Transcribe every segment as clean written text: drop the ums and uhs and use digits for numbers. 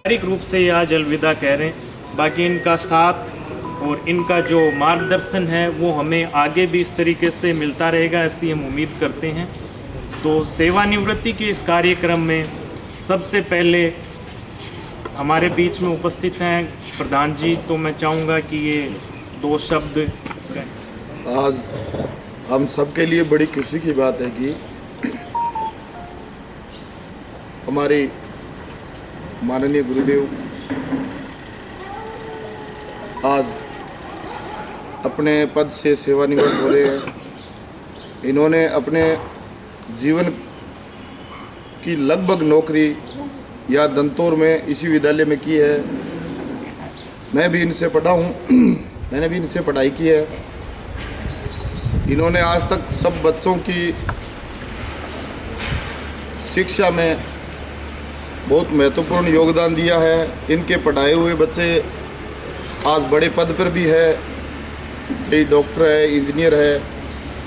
आधिकारिक रूप से ये आज अलविदा कह रहे हैं। बाकी इनका साथ और इनका जो मार्गदर्शन है वो हमें आगे भी इस तरीके से मिलता रहेगा, ऐसी हम उम्मीद करते हैं। तो सेवानिवृत्ति के इस कार्यक्रम में सबसे पहले हमारे बीच में उपस्थित हैं प्रधान जी, तो मैं चाहूँगा कि ये 2 शब्द कहें। आज हम सबके लिए बड़ी खुशी की बात है कि हमारे माननीय गुरुदेव आज अपने पद से सेवानिवृत्त हो रहे हैं। इन्होंने अपने जीवन की लगभग नौकरी या दंतौर में इसी विद्यालय में की है। मैं भी इनसे पढ़ा हूँ, मैंने भी इनसे पढ़ाई की है। इन्होंने आज तक सब बच्चों की शिक्षा में बहुत महत्वपूर्ण योगदान दिया है। इनके पढ़ाए हुए बच्चे आज बड़े पद पर भी है, कई डॉक्टर है, इंजीनियर है,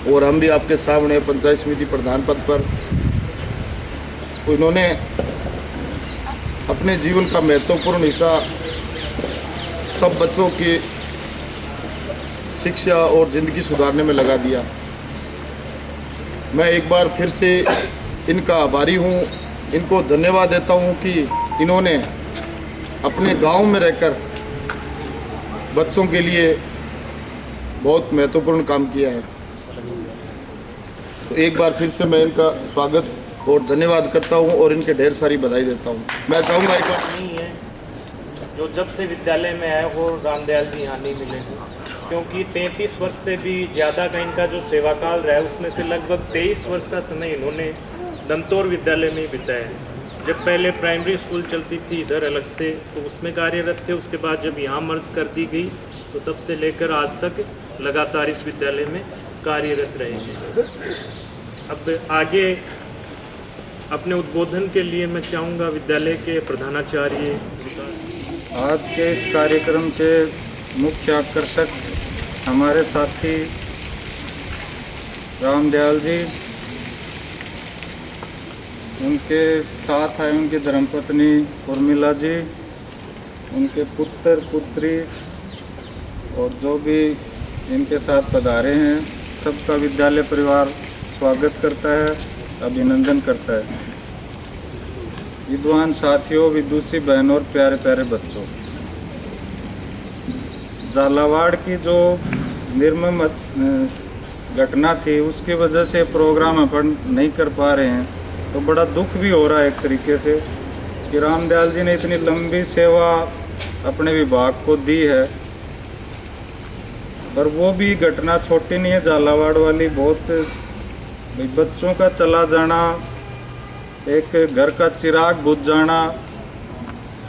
और हम भी आपके सामने पंचायत समिति प्रधान पद पर। इन्होंने अपने जीवन का महत्वपूर्ण हिस्सा सब बच्चों की शिक्षा और ज़िंदगी सुधारने में लगा दिया। मैं एक बार फिर से इनका आभारी हूँ, इनको धन्यवाद देता हूँ कि इन्होंने अपने गांव में रहकर बच्चों के लिए बहुत महत्वपूर्ण काम किया है। तो एक बार फिर से मैं इनका स्वागत और धन्यवाद करता हूं और इनके ढेर सारी बधाई देता हूं। मैं चाहूँगा एक बार नहीं है जो जब से विद्यालय में आए वो रामदयाल जी यहाँ नहीं मिले हैं, क्योंकि 33 वर्ष से भी ज़्यादा का इनका जो सेवा काल रहा है उसमें से लगभग 23 वर्ष का समय इन्होंने दंतौर विद्यालय में ही बिताया है। जब पहले प्राइमरी स्कूल चलती थी इधर अलग से, तो उसमें कार्यरत थे। उसके बाद जब यहाँ मर्ज कर दी गई तो तब से लेकर आज तक लगातार इस विद्यालय में कार्यरत रहे हैं। अब आगे अपने उद्बोधन के लिए मैं चाहूँगा विद्यालय के प्रधानाचार्य। आज के इस कार्यक्रम के मुख्य आकर्षक हमारे साथी रामदयाल जी, उनके साथ आए उनकी धर्मपत्नी उर्मिला जी, उनके पुत्र पुत्री और जो भी इनके साथ पधारे हैं, सबका विद्यालय परिवार स्वागत करता है, अभिनंदन करता है। विद्वान साथियों, विदुषी बहनों और प्यारे प्यारे बच्चों, झालावाड़ की जो निर्मम घटना थी उसकी वजह से प्रोग्राम अपन नहीं कर पा रहे हैं, तो बड़ा दुख भी हो रहा है एक तरीके से कि रामदयाल जी ने इतनी लंबी सेवा अपने विभाग को दी है। पर वो भी घटना छोटी नहीं है, झालावाड़ वाली। बहुत बच्चों का चला जाना, एक घर का चिराग बुझ जाना,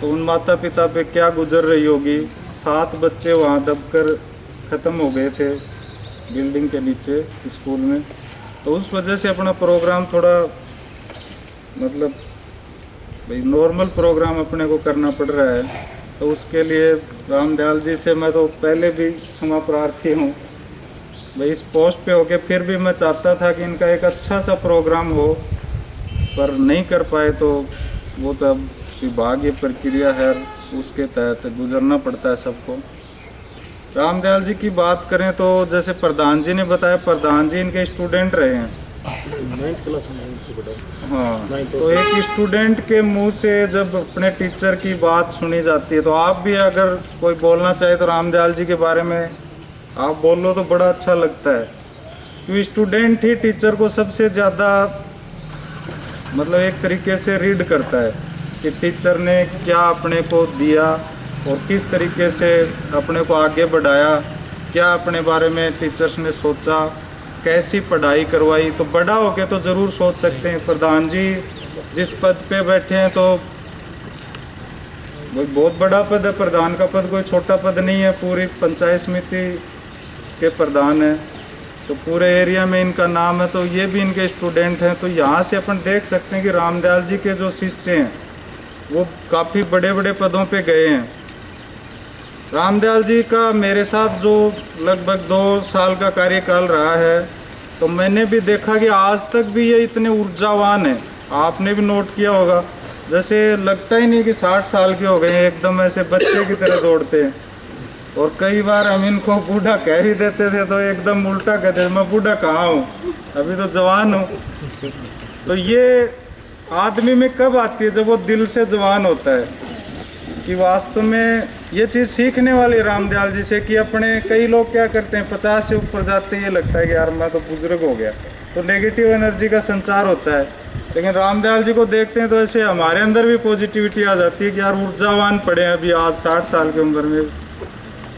तो उन माता पिता पे क्या गुजर रही होगी। 7 बच्चे वहाँ दबकर ख़त्म हो गए थे बिल्डिंग के नीचे स्कूल में। तो उस वजह से अपना प्रोग्राम थोड़ा मतलब नॉर्मल प्रोग्राम अपने को करना पड़ रहा है। तो उसके लिए रामदयाल जी से मैं तो पहले भी क्षमा प्रार्थी हूँ। भाई इस पोस्ट पे होके फिर भी मैं चाहता था कि इनका एक अच्छा सा प्रोग्राम हो, पर नहीं कर पाए। तो वो तो अब विभागीय प्रक्रिया है, उसके तहत गुजरना पड़ता है सबको। रामदयाल जी की बात करें तो जैसे प्रधान जी ने बताया, प्रधान जी इनके स्टूडेंट रहे हैं 9th क्लास में। हाँ, तो एक स्टूडेंट के मुंह से जब अपने टीचर की बात सुनी जाती है, तो आप भी अगर कोई बोलना चाहे तो रामदयाल जी के बारे में आप बोलो तो बड़ा अच्छा लगता है। क्योंकि स्टूडेंट ही टीचर को सबसे ज़्यादा मतलब एक तरीके से रीड करता है कि टीचर ने क्या अपने को दिया और किस तरीके से अपने को आगे बढ़ाया, क्या अपने बारे में टीचर्स ने सोचा, कैसी पढ़ाई करवाई। तो बड़ा होके तो ज़रूर सोच सकते हैं। प्रधान जी जिस पद पे बैठे हैं तो वो बहुत बड़ा पद है। प्रधान का पद कोई छोटा पद नहीं है, पूरी पंचायत समिति के प्रधान है, तो पूरे एरिया में इनका नाम है। तो ये भी इनके स्टूडेंट हैं। तो यहाँ से अपन देख सकते हैं कि रामदयाल जी के जो शिष्य हैं वो काफ़ी बड़े बड़े पदों पे गए हैं। रामदयाल जी का मेरे साथ जो लगभग 2 साल का कार्यकाल रहा है, तो मैंने भी देखा कि आज तक भी ये इतने ऊर्जावान हैं। आपने भी नोट किया होगा जैसे लगता ही नहीं कि 60 साल के हो गए हैं, एकदम ऐसे बच्चे की तरह दौड़ते हैं। और कई बार हम इनको बूढ़ा कह ही देते थे तो एकदम उल्टा कहते थे, मैं बूढ़ा कहाँ हूँ, अभी तो जवान हूँ। तो ये आदमी में कब आती है? जब वो दिल से जवान होता है, कि वास्तव में ये चीज़ सीखने वाली रामदयाल जी से। कि अपने कई लोग क्या करते हैं, 50 से ऊपर जाते हैं, ये लगता है कि यार मैं तो बुजुर्ग हो गया, तो नेगेटिव एनर्जी का संचार होता है। लेकिन रामदयाल जी को देखते हैं तो ऐसे हमारे अंदर भी पॉजिटिविटी आ जाती है कि यार ऊर्जावान पड़े हैं अभी आज 60 साल की उम्र में,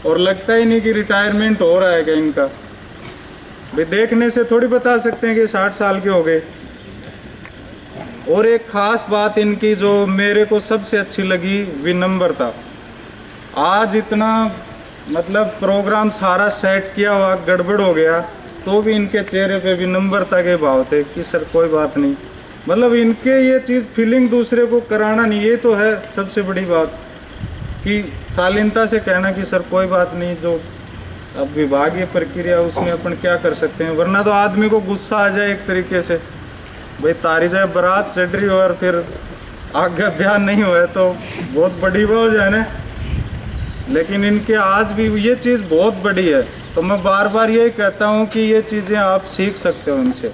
और लगता ही नहीं कि रिटायरमेंट हो रहा है क्या इनका। भाई देखने से थोड़ी बता सकते हैं कि 60 साल के हो गए। और एक ख़ास बात इनकी जो मेरे को सबसे अच्छी लगी, विनम्रता। आज इतना मतलब प्रोग्राम सारा सेट किया हुआ गड़बड़ हो गया तो भी इनके चेहरे पे विनम्रता के भाव थे कि सर कोई बात नहीं। मतलब इनके ये चीज़ फीलिंग दूसरे को कराना नहीं, ये तो है सबसे बड़ी बात, कि शालीनता से कहना कि सर कोई बात नहीं, जो अब विभागीय प्रक्रिया उसमें अपन क्या कर सकते हैं। वरना तो आदमी को गुस्सा आ जाए एक तरीके से, भाई तारी जाए बारात चढ़ रही हो और फिर आगे ब्याह नहीं हुआ तो बहुत बड़ी बात हो जाए ना। लेकिन इनके आज भी ये चीज़ बहुत बड़ी है। तो मैं बार बार यही कहता हूँ कि ये चीज़ें आप सीख सकते हो इनसे।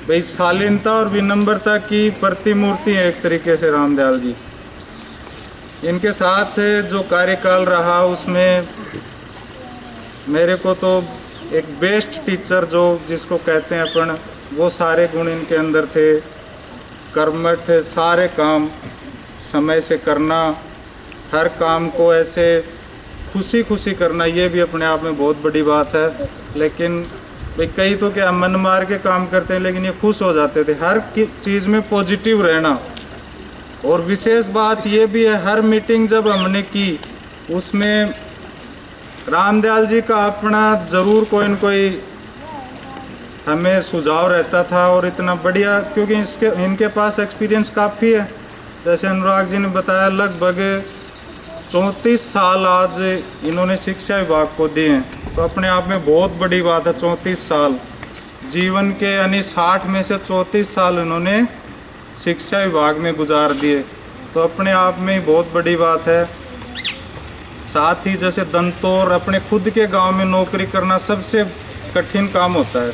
भाई शालीनता और विनम्रता की प्रतिमूर्ति है एक तरीके से रामदयाल जी। इनके साथ जो कार्यकाल रहा उसमें मेरे को तो एक बेस्ट टीचर जो जिसको कहते हैं अपन, वो सारे गुण इनके अंदर थे। कर्मठ, सारे काम समय से करना, हर काम को ऐसे खुशी खुशी करना, ये भी अपने आप में बहुत बड़ी बात है। लेकिन भाई कई तो क्या मन मार के काम करते हैं, लेकिन ये खुश हो जाते थे। हर चीज़ में पॉजिटिव रहना। और विशेष बात ये भी है, हर मीटिंग जब हमने की उसमें रामदयाल जी का अपना ज़रूर कोई न कोई हमें सुझाव रहता था। और इतना बढ़िया, क्योंकि इनके पास एक्सपीरियंस काफ़ी है। जैसे अनुराग जी ने बताया, लगभग 34 साल आज इन्होंने शिक्षा विभाग को दिए हैं। तो अपने आप में बहुत बड़ी बात है। 34 साल जीवन के, यानी 60 में से 34 साल इन्होंने शिक्षा विभाग में गुजार दिए, तो अपने आप में ही बहुत बड़ी बात है। साथ ही जैसे दंतौर, अपने खुद के गांव में नौकरी करना सबसे कठिन काम होता है।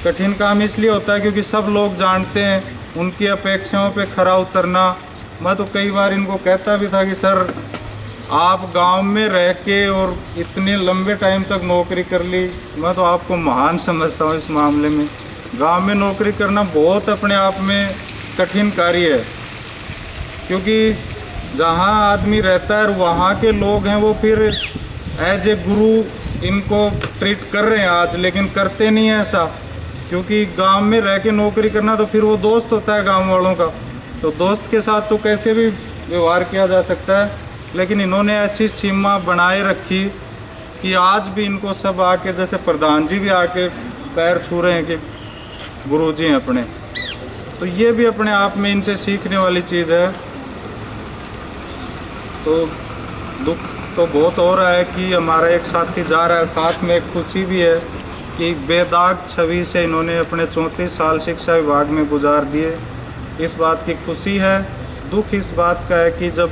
कठिन काम इसलिए होता है क्योंकि सब लोग जानते हैं, उनकी अपेक्षाओं पे खरा उतरना। मैं तो कई बार इनको कहता भी था कि सर आप गांव में रह के और इतने लंबे टाइम तक नौकरी कर ली, मैं तो आपको महान समझता हूँ इस मामले में। गांव में नौकरी करना बहुत अपने आप में कठिन कार्य है, क्योंकि जहाँ आदमी रहता है वहाँ के लोग हैं वो फिर एज ए गुरु इनको ट्रीट कर रहे हैं आज, लेकिन करते नहीं है ऐसा। क्योंकि गांव में रह के नौकरी करना तो फिर वो दोस्त होता है गांव वालों का, तो दोस्त के साथ तो कैसे भी व्यवहार किया जा सकता है। लेकिन इन्होंने ऐसी सीमा बनाए रखी कि आज भी इनको सब आके, जैसे प्रधान जी भी आके पैर छू रहे हैं कि गुरु जी हैं अपने। तो ये भी अपने आप में इनसे सीखने वाली चीज़ है। तो दुख तो बहुत हो रहा है कि हमारा एक साथी जा रहा है, साथ में एक खुशी भी है कि बेदाग छवि से इन्होंने अपने 34 साल शिक्षा विभाग में गुजार दिए। इस बात की खुशी है। दुख इस बात का है कि जब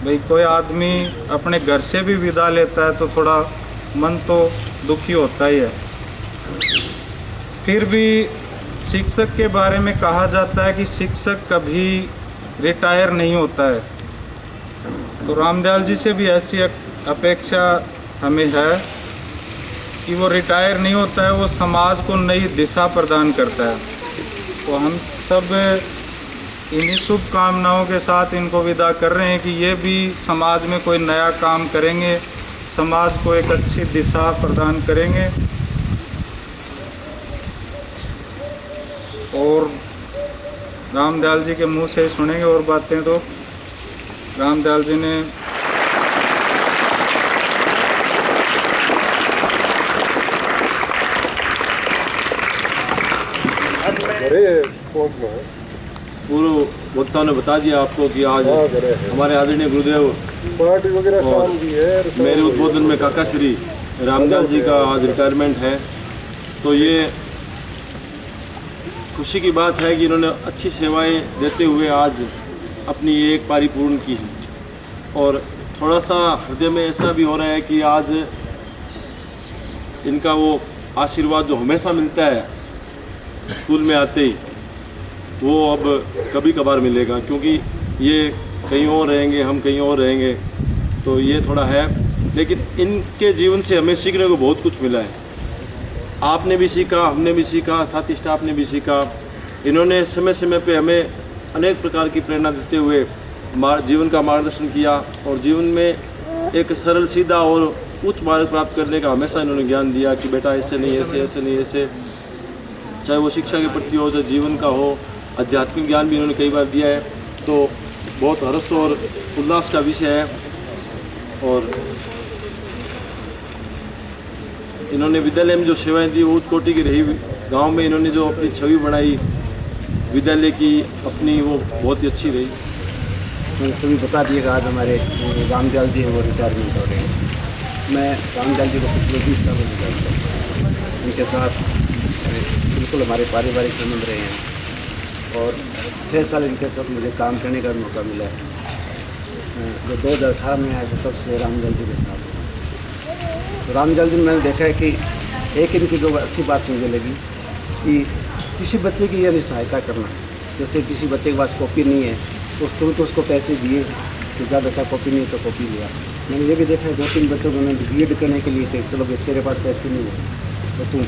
भाई कोई आदमी अपने घर से भी विदा लेता है तो थोड़ा मन तो दुखी होता ही है। फिर भी शिक्षक के बारे में कहा जाता है कि शिक्षक कभी रिटायर नहीं होता है। तो रामदयाल जी से भी ऐसी अपेक्षा हमें है कि वो रिटायर नहीं होता है, वो समाज को नई दिशा प्रदान करता है। तो हम सब इन्हीं शुभकामनाओं के साथ इनको विदा कर रहे हैं कि ये भी समाज में कोई नया काम करेंगे, समाज को एक अच्छी दिशा प्रदान करेंगे। और रामदयाल जी के मुंह से सुनेंगे और बातें। तो रामदयाल जी ने पूर्व वक्ताओं ने बता दिया आपको कि आज हमारे आदरणीय गुरुदेव पार्टी वगैरह शाम भी है। मेरे उद्बोधन में काका श्री रामदयाल जी का आज रिटायरमेंट है। तो ये खुशी की बात है कि इन्होंने अच्छी सेवाएं देते हुए आज अपनी एक पारी पूर्ण की है। और थोड़ा सा हृदय में ऐसा भी हो रहा है कि आज इनका वो आशीर्वाद जो हमेशा मिलता है स्कूल में आते ही, वो अब कभी कभार मिलेगा, क्योंकि ये कहीं और रहेंगे, हम कहीं और रहेंगे, तो ये थोड़ा है। लेकिन इनके जीवन से हमें सीखने को बहुत कुछ मिला है। आपने भी सीखा, हमने भी सीखा, साथी स्टाफ ने भी सीखा। इन्होंने समय समय पे हमें अनेक प्रकार की प्रेरणा देते हुए जीवन का मार्गदर्शन किया और जीवन में एक सरल सीधा और उच्च मार्ग प्राप्त करने का हमेशा इन्होंने ज्ञान दिया कि बेटा ऐसे नहीं, ऐसे ऐसे नहीं, ऐसे। चाहे वो शिक्षा के प्रति हो, चाहे जीवन का हो, आध्यात्मिक ज्ञान भी इन्होंने कई बार दिया है। तो बहुत हर्ष और उल्लास का विषय है। और इन्होंने विद्यालय में जो सेवाएं दी वो उच्च कोटि की रही। गांव में इन्होंने जो अपनी छवि बनाई विद्यालय की अपनी, वो बहुत ही अच्छी रही। मैंने सभी बता दिएगा। आज हमारे रामदयाल जी हैं, वो रिटायरमेंट हो रहे हैं। मैं रामदयाल जी को पिछले 20 सालों से जानता हूँ। उनके साथ बिल्कुल हमारे पारिवारिक संबंध रहे हैं और 6 साल इनके साथ मुझे काम करने का मौका मिला है। जो 2018 में आया था तब से रामदयाल जी के साथ। तो रामदयाल जी में मैंने देखा है कि एक इनकी जो अच्छी बात मुझे लगी कि किसी बच्चे की यानी सहायता करना। जैसे किसी बच्चे के पास कॉपी नहीं है तो तुरंत उसको पैसे दिए कि जा बेटा कॉपी नहीं तो कॉपी लिया। मैंने ये भी देखा है 2-3 बच्चों को मैंने बीएड करने के लिए थे, चलो भाई तेरे पास पैसे नहीं है तो तुम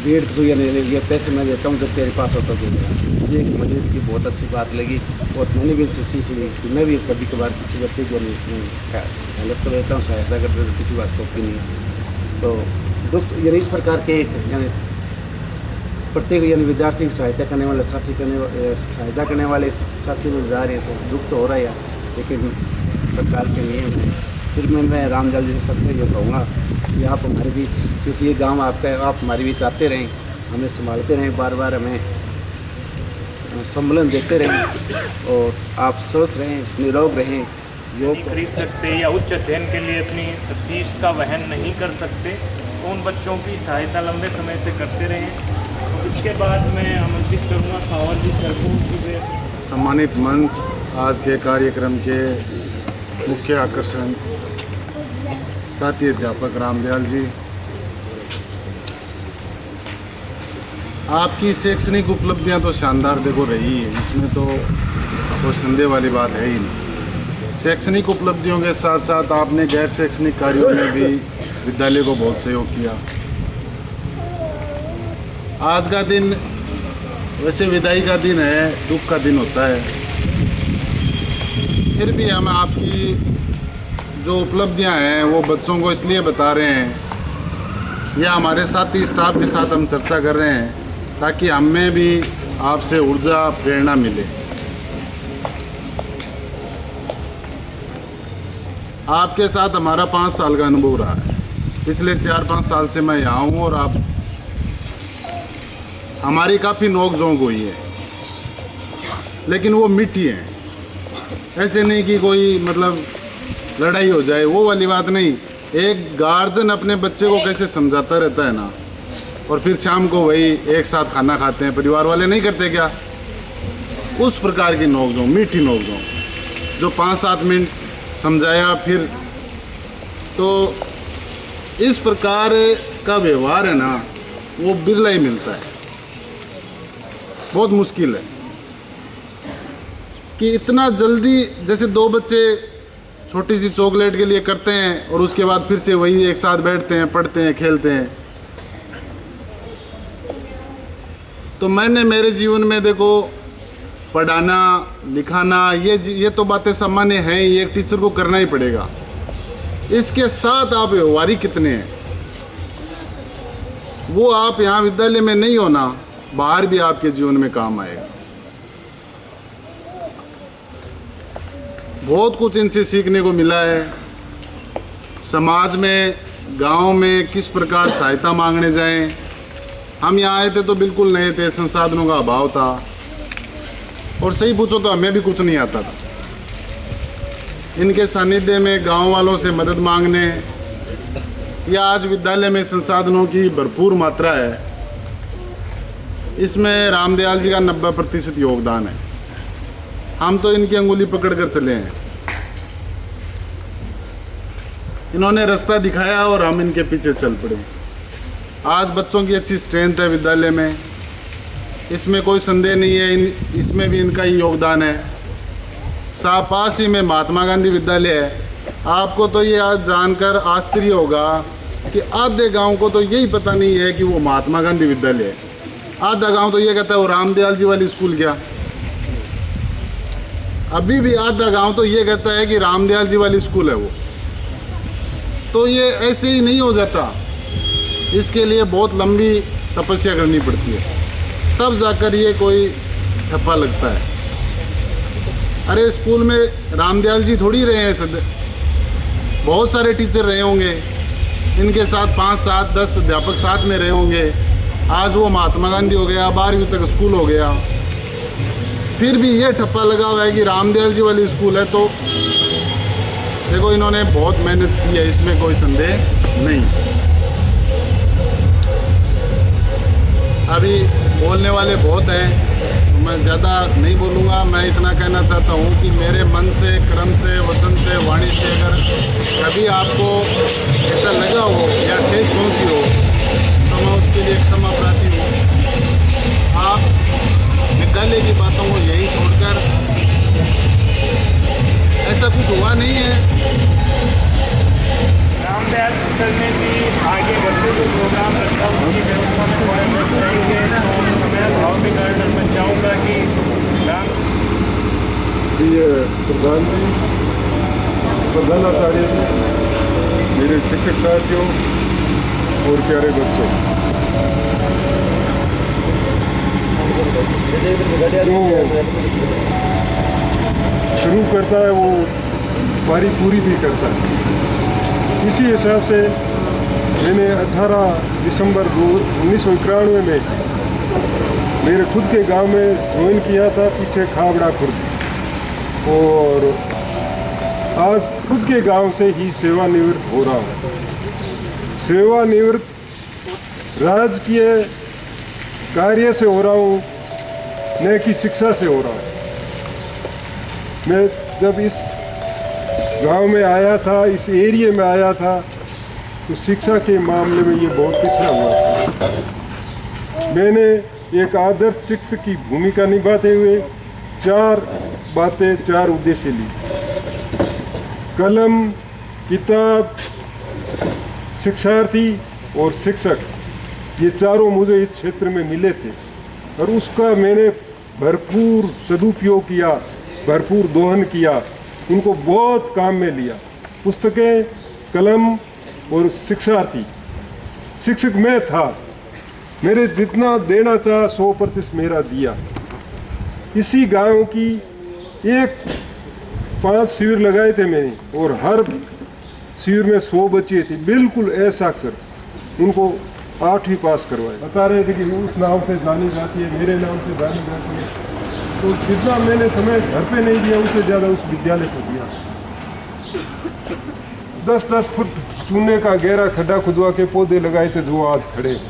बीएड तो यानी ये पैसे मैं देता हूँ जब तेरे पास होता दे देगा। ये मुझे इसकी बहुत अच्छी बात लगी और मैंने भी इनसे सीख ली कि मैं भी कभी कभार किसी बच्चे को हेल्प तो लेता हूँ, सहायता करते तो किसी पास कॉपी नहीं है। तो दुख यानी इस प्रकार के यानी प्रत्येक यानी विद्यार्थी की सहायता करने वाले सहायता करने वाले साथी लोग जा रहे हैं तो दुख तो हो रहा है, लेकिन सरकार के नियम है। फिर मैं रामदयाल जी से सबसे ये कहूँगा कि आप हमारे बीच, क्योंकि ये गांव आपका है, आप हमारे बीच आते रहें, हमें संभालते रहें, बार बार हमें सम्मेलन देते रहें और आप स्वस्थ रहें, निरोग रहें। योग खरीद सकते या उच्च अध्ययन के लिए अपनी फीस का वहन नहीं कर सकते तो उन बच्चों की सहायता लंबे समय से करते रहें। इसके बाद मैं आमंत्रित करूँगा सावर जी सर को। सम्मानित मंच, आज के कार्यक्रम के मुख्य आकर्षण साथी अध्यापक रामदयाल जी, आपकी शैक्षणिक उपलब्धियां तो शानदार देखो रही है, इसमें तो संदेह वाली बात है ही नहीं। शैक्षणिक उपलब्धियों के साथ साथ आपने गैर शैक्षणिक कार्यों में भी विद्यालय को बहुत सहयोग किया। आज का दिन वैसे विदाई का दिन है, दुख का दिन होता है, फिर भी हम आपकी जो उपलब्धियां हैं वो बच्चों को इसलिए बता रहे हैं या हमारे साथी स्टाफ के साथ हम चर्चा कर रहे हैं ताकि हमें भी आपसे ऊर्जा प्रेरणा मिले। आपके साथ हमारा 5 साल का अनुभव रहा है। पिछले 4-5 साल से मैं यहाँ हूँ और आप हमारी काफ़ी नोक झोंक हुई है, लेकिन वो मीठी है। ऐसे नहीं कि कोई मतलब लड़ाई हो जाए, वो वाली बात नहीं। एक गार्जियन अपने बच्चे को कैसे समझाता रहता है ना, और फिर शाम को वही एक साथ खाना खाते हैं, परिवार वाले नहीं करते क्या? उस प्रकार की नोक झोंक, मीठी नोक झोंक जो 5-7 मिनट समझाया फिर। तो इस प्रकार का व्यवहार है ना, वो बिरला ही मिलता है। बहुत मुश्किल है कि इतना जल्दी, जैसे 2 बच्चे छोटी सी चॉकलेट के लिए करते हैं और उसके बाद फिर से वही एक साथ बैठते हैं, पढ़ते हैं, खेलते हैं। तो मैंने मेरे जीवन में देखो पढ़ाना लिखाना ये तो बातें सामान्य हैं, ये एक टीचर को करना ही पड़ेगा। इसके साथ आप व्यवहारिक कितने हैं, वो आप यहाँ विद्यालय में नहीं होना, बाहर भी आपके जीवन में काम आएगा। बहुत कुछ इनसे सीखने को मिला है। समाज में, गांव में किस प्रकार सहायता मांगने जाएं। हम यहाँ आए थे तो बिल्कुल नए थे, संसाधनों का अभाव था और सही पूछो तो हमें भी कुछ नहीं आता था। इनके सानिध्य में गांव वालों से मदद मांगने या आज विद्यालय में संसाधनों की भरपूर मात्रा है, इसमें रामदयाल जी का 90% योगदान है। हम तो इनकी अंगुली पकड़ कर चले हैं। इन्होंने रास्ता दिखाया और हम इनके पीछे चल पड़े। आज बच्चों की अच्छी स्ट्रेंथ है विद्यालय में, इसमें कोई संदेह नहीं है। इसमें भी इनका ही योगदान है। पास ही में महात्मा गांधी विद्यालय है। आपको तो ये आज जानकर आश्चर्य होगा कि आधे गांव को तो यही पता नहीं है कि वो महात्मा गांधी विद्यालय है। आधा गांव तो ये कहता है वो रामदयाल जी वाली स्कूल क्या। अभी भी आधा गांव तो ये कहता है कि रामदयाल जी वाली स्कूल है वो। तो ये ऐसे ही नहीं हो जाता, इसके लिए बहुत लंबी तपस्या करनी पड़ती है, तब जाकर ये कोई ठप्पा लगता है। अरे स्कूल में रामदयाल जी थोड़ी रहे हैं सद, बहुत सारे टीचर रहे होंगे, इनके साथ 5, 7, 10 अध्यापक साथ में रहे होंगे। आज वो महात्मा गांधी हो गया, 12वीं तक स्कूल हो गया, फिर भी ये ठप्पा लगा हुआ है कि रामदयाल जी वाली स्कूल है। तो देखो इन्होंने बहुत मेहनत की है, इसमें कोई संदेह नहीं। अभी बोलने वाले बहुत हैं, मैं ज़्यादा नहीं बोलूँगा। मैं इतना कहना चाहता हूँ कि मेरे मन से, कर्म से, वचन से, वाणी से अगर कभी आपको ऐसा लगा हो या ठेस पहुँची हो तो मैं उसके लिए क्षमा प्रार्थी हूँ। आप विद्यालय की बातों को यहीं छोड़कर, ऐसा कुछ हुआ नहीं है। रामदयाल सर ने भी आगे बढ़ते जो प्रोग्राम रखा उसकी व्यवस्था में थोड़े व्यस्त रहेंगे। तो समय भाव के कारण मैं चाहूँगा कि प्रधानाचार्य जी, मेरे शिक्षक साथियों और प्यारे बच्चों, जो शुरू करता है वो पारी पूरी भी करता है। इसी हिसाब से मैंने 18 दिसंबर 1991 में मेरे खुद के गांव में ज्वाइन किया था, पीछे खाबड़ा खुर्द, और आज खुद के गांव से ही सेवानिवृत्त हो रहा हूँ। सेवानिवृत्त राजकीय कार्य से हो रहा हूँ, न कि शिक्षा से हो रहा हूँ। मैं जब इस गांव में आया था, इस एरिया में आया था, तो शिक्षा के मामले में ये बहुत पिछड़ा हुआ था। मैंने एक आदर्श शिक्षक की भूमिका निभाते हुए 4 बातें, 4 उद्देश्य ली। कलम, किताब, शिक्षार्थी और शिक्षक, ये चारों मुझे इस क्षेत्र में मिले थे और उसका मैंने भरपूर सदुपयोग किया, भरपूर दोहन किया, उनको बहुत काम में लिया। पुस्तकें, कलम और शिक्षार्थी। शिक्षक मैं था, मेरे जितना देना चाहा 100% मेरा दिया। इसी गांव की 5 शिविर लगाए थे मैंने और हर शिविर में 100 बच्चे थे, बिल्कुल असाक्षर, उनको 8वीं पास करवाए। बता रहे थे कि उस नाम से जानी जाती है, मेरे नाम से जानी जाती है। तो जितना मैंने समय घर पे नहीं दिया उससे ज़्यादा उस विद्यालय को दिया। 10-10 फुट चूने का गहरा खड्डा खुदवा के पौधे लगाए थे जो आज खड़े हैं।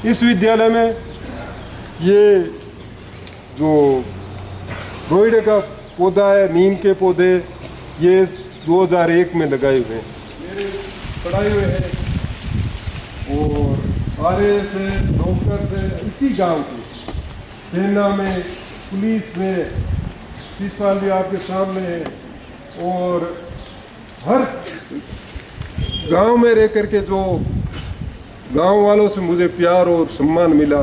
इस विद्यालय में ये जो रोइडे का पौधा है, नीम के पौधे, ये 2001 में लगाए हुए हैं, मेरे पढ़ाए हुए हैं। और आर्य से, डॉक्टर से, इसी गांव की, सेना में, पुलिस में, शिषपाल भी आपके सामने है। और हर गांव में रह करके जो गांव वालों से मुझे प्यार और सम्मान मिला,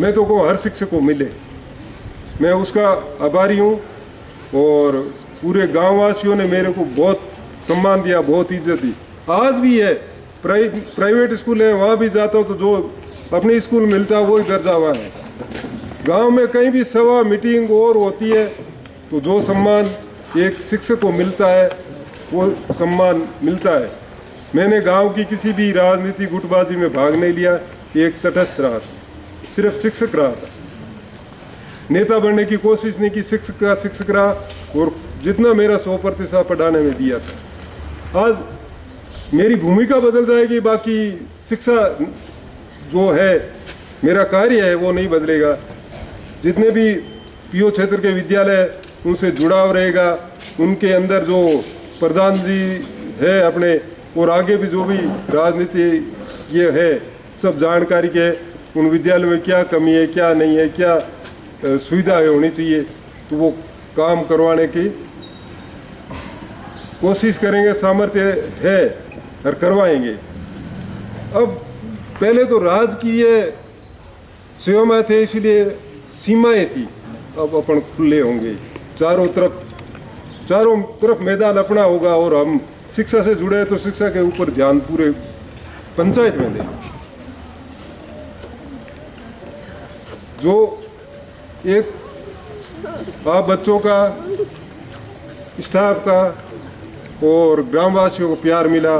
मैं तो को हर शिक्षक को मिले, मैं उसका आभारी हूँ। और पूरे गांव वासियों ने मेरे को बहुत सम्मान दिया, बहुत इज्जत दी। आज भी है, प्राइवेट स्कूल है, वहाँ भी जाता हूँ तो जो अपने स्कूल मिलता है वही दर्जा हुआ है। गांव में कहीं भी सभा, मीटिंग और होती है तो जो सम्मान एक शिक्षक को मिलता है वो सम्मान मिलता है। मैंने गांव की किसी भी राजनीति गुटबाजी में भाग नहीं लिया, एक तटस्थ रहा, सिर्फ शिक्षक रहा था। नेता बनने की कोशिश नहीं की, शिक्षक का शिक्षक रहा और जितना मेरा 100% पढ़ाने में दिया था। आज मेरी भूमिका बदल जाएगी, बाकी शिक्षा जो है मेरा कार्य है वो नहीं बदलेगा। जितने भी पीओ क्षेत्र के विद्यालय उनसे जुड़ाव रहेगा, उनके अंदर जो प्रधान जी है अपने, और आगे भी जो भी राजनीति ये है सब जानकारी के, उन विद्यालयों में क्या कमी है, क्या नहीं है, क्या सुविधाएं होनी चाहिए, तो वो काम करवाने की कोशिश करेंगे, सामर्थ्य है और करवाएंगे। अब पहले तो राजकीय सेवा में थे इसलिए सीमाएं थी, अब अपन खुले होंगे, चारों तरफ मैदान अपना होगा और हम शिक्षा से जुड़े हैं तो शिक्षा के ऊपर ध्यान पूरे पंचायत में दें। जो एक आप बच्चों का, स्टाफ का और ग्रामवासियों को प्यार मिला,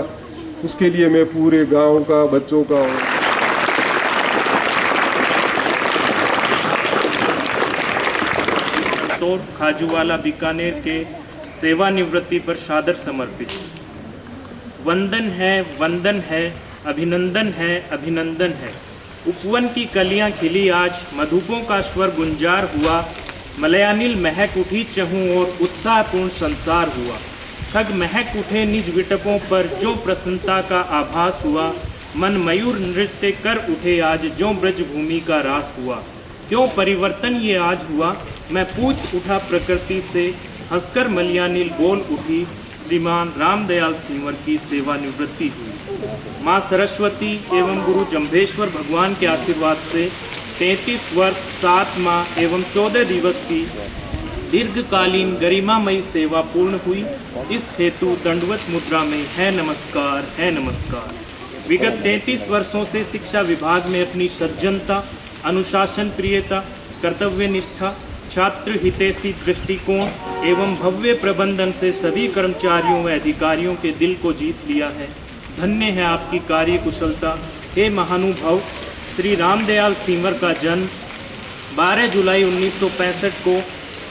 उसके लिए मैं पूरे गांव का, बच्चों का तौर खाजूवाला बीकानेर के सेवानिवृत्ति पर सादर समर्पित। वंदन है, अभिनंदन है, अभिनंदन है। उपवन की कलियां खिली आज, मधुपों का स्वर गुंजार हुआ, मलयानिल महक उठी चहूँ और उत्साहपूर्ण संसार हुआ। खग महक उठे निज विटपों पर, जो प्रसन्नता का आभास हुआ। मन मयूर नृत्य कर उठे आज, जो ब्रज भूमि का रास हुआ। क्यों परिवर्तन ये आज हुआ, मैं पूछ उठा प्रकृति से, हंसकर मलयानिल बोल उठी, श्रीमान रामदयाल सिंवर की सेवानिवृत्ति हुई। माँ सरस्वती एवं गुरु जम्भेश्वर भगवान के आशीर्वाद से 33 वर्ष 7 माह एवं 14 दिवस की दीर्घकालीन गरिमामयी सेवा पूर्ण हुई। इस हेतु दंडवत मुद्रा में है नमस्कार, है नमस्कार। विगत 33 वर्षों से शिक्षा विभाग में अपनी सज्जनता, अनुशासन प्रियता, कर्तव्य निष्ठा, छात्र हितैषी दृष्टिकोण एवं भव्य प्रबंधन से सभी कर्मचारियों व अधिकारियों के दिल को जीत लिया है। धन्य है आपकी कार्य कुशलता। हे महानुभाव, श्री रामदयाल सिंवर का जन्म 12 जुलाई 1965 को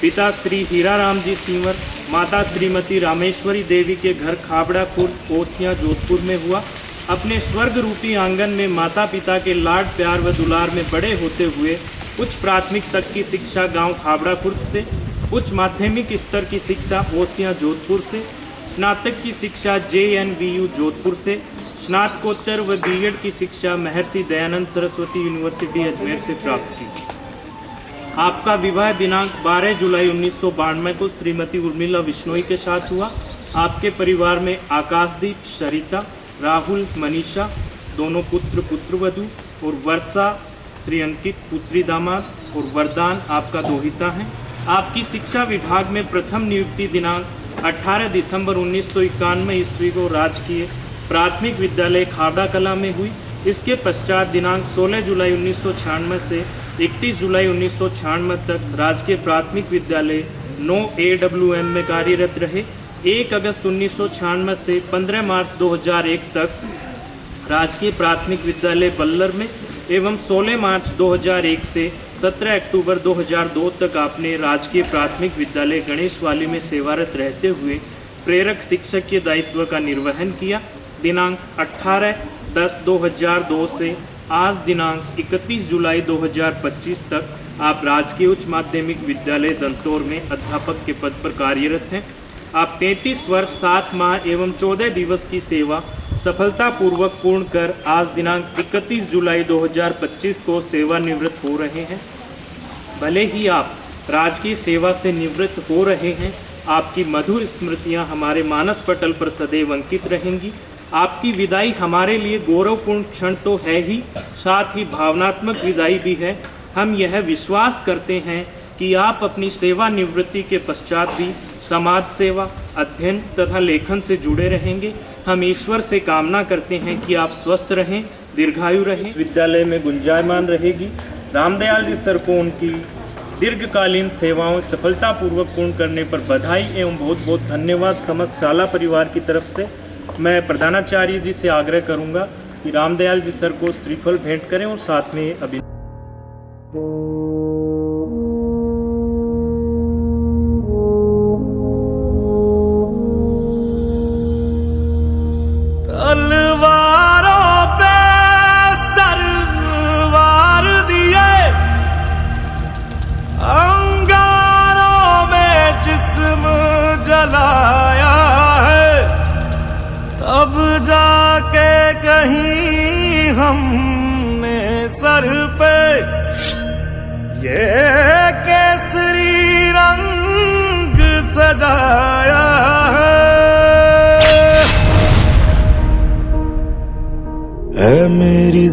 पिता श्री हीराराम जी सिंवर, माता श्रीमती रामेश्वरी देवी के घर खाबड़ा खुर्द, ओसियां, जोधपुर में हुआ। अपने स्वर्ग रूपी आंगन में माता पिता के लाड प्यार व दुलार में बड़े होते हुए उच्च प्राथमिक तक की शिक्षा गांव खाबड़ा खुर्द से, उच्च माध्यमिक स्तर की शिक्षा ओसियां, जोधपुर से, स्नातक की शिक्षा JNVU जोधपुर से, स्नातकोत्तर व बीएड की शिक्षा महर्षि दयानंद सरस्वती यूनिवर्सिटी अजमेर से प्राप्त की। आपका विवाह दिनांक 12 जुलाई 1992 को श्रीमती उर्मिला बिश्नोई के साथ हुआ। आपके परिवार में आकाशदीप, सरिता, राहुल, मनीषा दोनों पुत्र पुत्रवधू और वर्षा श्री अंकित पुत्री दामाद और वरदान आपका दोहिता है। आपकी शिक्षा विभाग में प्रथम नियुक्ति दिनांक 18 दिसंबर 1991 ईस्वी को राजकीय प्राथमिक विद्यालय खाबड़ा कला में हुई। इसके पश्चात दिनांक 16 जुलाई 1996 से 31 जुलाई 1996 तक राजकीय प्राथमिक विद्यालय 9 AWM में कार्यरत रहे। 1 अगस्त 1996 से 15 मार्च 2001 तक राजकीय प्राथमिक विद्यालय बल्लर में एवं 16 मार्च 2001 से 17 अक्टूबर 2002 तक आपने राजकीय प्राथमिक विद्यालय गणेशवाली में सेवारत रहते हुए प्रेरक शिक्षक के दायित्व का निर्वहन किया। दिनांक 18/10/2002 से आज दिनांक 31 जुलाई 2025 तक आप राजकीय उच्च माध्यमिक विद्यालय दंतौर में अध्यापक के पद पर कार्यरत हैं। आप 33 वर्ष 7 माह एवं 14 दिवस की सेवा सफलतापूर्वक पूर्ण कर आज दिनांक 31 जुलाई 2025 को सेवानिवृत्त हो रहे हैं। भले ही आप राजकीय सेवा से निवृत्त हो रहे हैं, आपकी मधुर स्मृतियां हमारे मानस पटल पर सदैव अंकित रहेंगी। आपकी विदाई हमारे लिए गौरवपूर्ण क्षण तो है ही, साथ ही भावनात्मक विदाई भी है। हम यह विश्वास करते हैं कि आप अपनी सेवानिवृत्ति के पश्चात भी समाज सेवा, अध्ययन तथा लेखन से जुड़े रहेंगे। हम ईश्वर से कामना करते हैं कि आप स्वस्थ रहें, दीर्घायु रहें। इस विद्यालय में गुंजायमान रहेगी। रामदयाल जी सर को उनकी दीर्घकालीन सेवाओं सफलतापूर्वक पूर्ण करने पर बधाई एवं बहुत बहुत धन्यवाद समस्त शाला परिवार की तरफ से। मैं प्रधानाचार्य जी से आग्रह करूंगा कि रामदयाल जी सर को श्रीफल भेंट करें और साथ में अभी तलवारों पे सरवार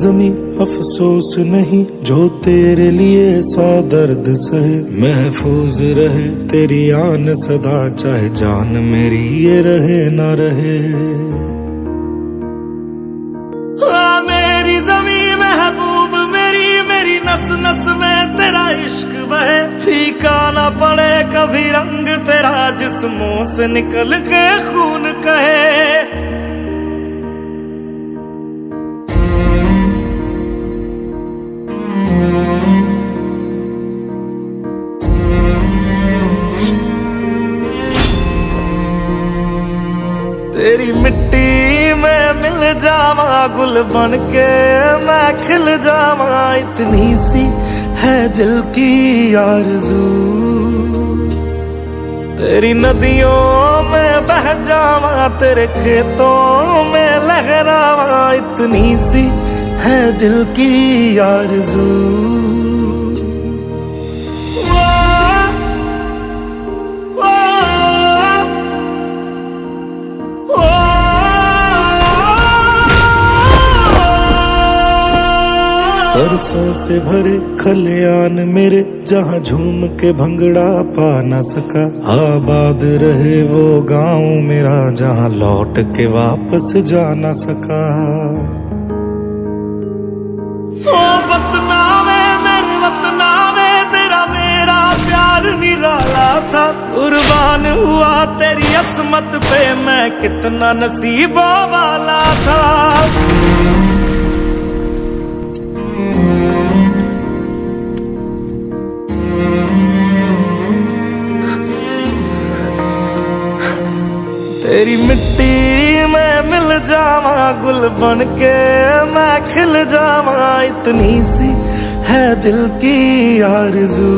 ज़मीं अफसोस नहीं, जो तेरे लिए 100 दर्द सहे। महफूज रहे तेरी आन सदा, चाहे जान मेरी ये रहे ना रहे। मेरी ज़मीं महबूब मेरी, मेरी नस नस में तेरा इश्क बहे। फीका ना पड़े कभी रंग तेरा, जिस्मों से निकल के खून कहे। तेरी मिट्टी में मिल जावा, गुल बन के मैं खिल जावा। इतनी सी है दिल की आरज़ू, तेरी नदियों में बह जावा, तेरे खेतों में लहरावा। इतनी सी है दिल की आरज़ू। सरसों से भरे खलियान मेरे, जहाँ झूम के भंगड़ा पा न सका। आबाद रहे वो गांव मेरा, जहाँ लौट के वापस जा न सका। ओ वतना में मेरे वतना में, तेरा मेरा प्यार निराला था। कुर्बान हुआ तेरी असमत पे, मैं कितना नसीबों वाला था। तेरी मिट्टी में मिल जावा, गुल बन के मैं खिल जावा। इतनी सी है दिल की आरज़ू,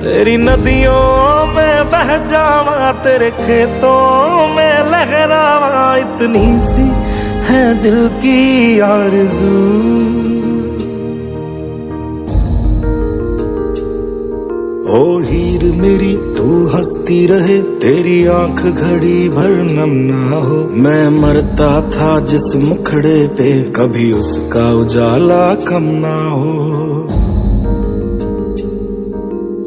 तेरी नदियों में बह जावा, तेरे खेतों में लहरावा। इतनी सी है दिल की आरज़ू। ओ हीर मेरी तू हंसती रहे, तेरी आंख घड़ी भर नम ना हो। मैं मरता था जिस मुखड़े पे, कभी उसका उजाला कम ना हो।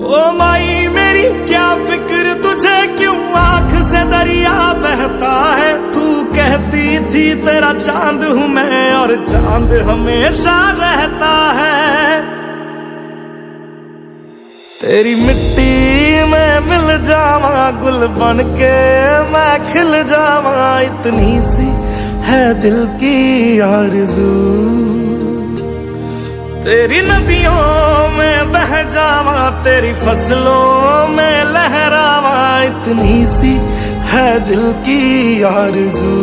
ओ माई मेरी क्या फिक्र तुझे, क्यों आंख से दरिया बहता है। तू कहती थी तेरा चांद हूँ मैं, और चांद हमेशा रहता है। तेरी मिट्टी में मिल जावा, गुल बन के मैं खिल जावा। इतनी सी है दिल की आरज़ू, तेरी नदियों में बह जावा, तेरी फसलों में लहरावा। इतनी सी है दिल की आरज़ू।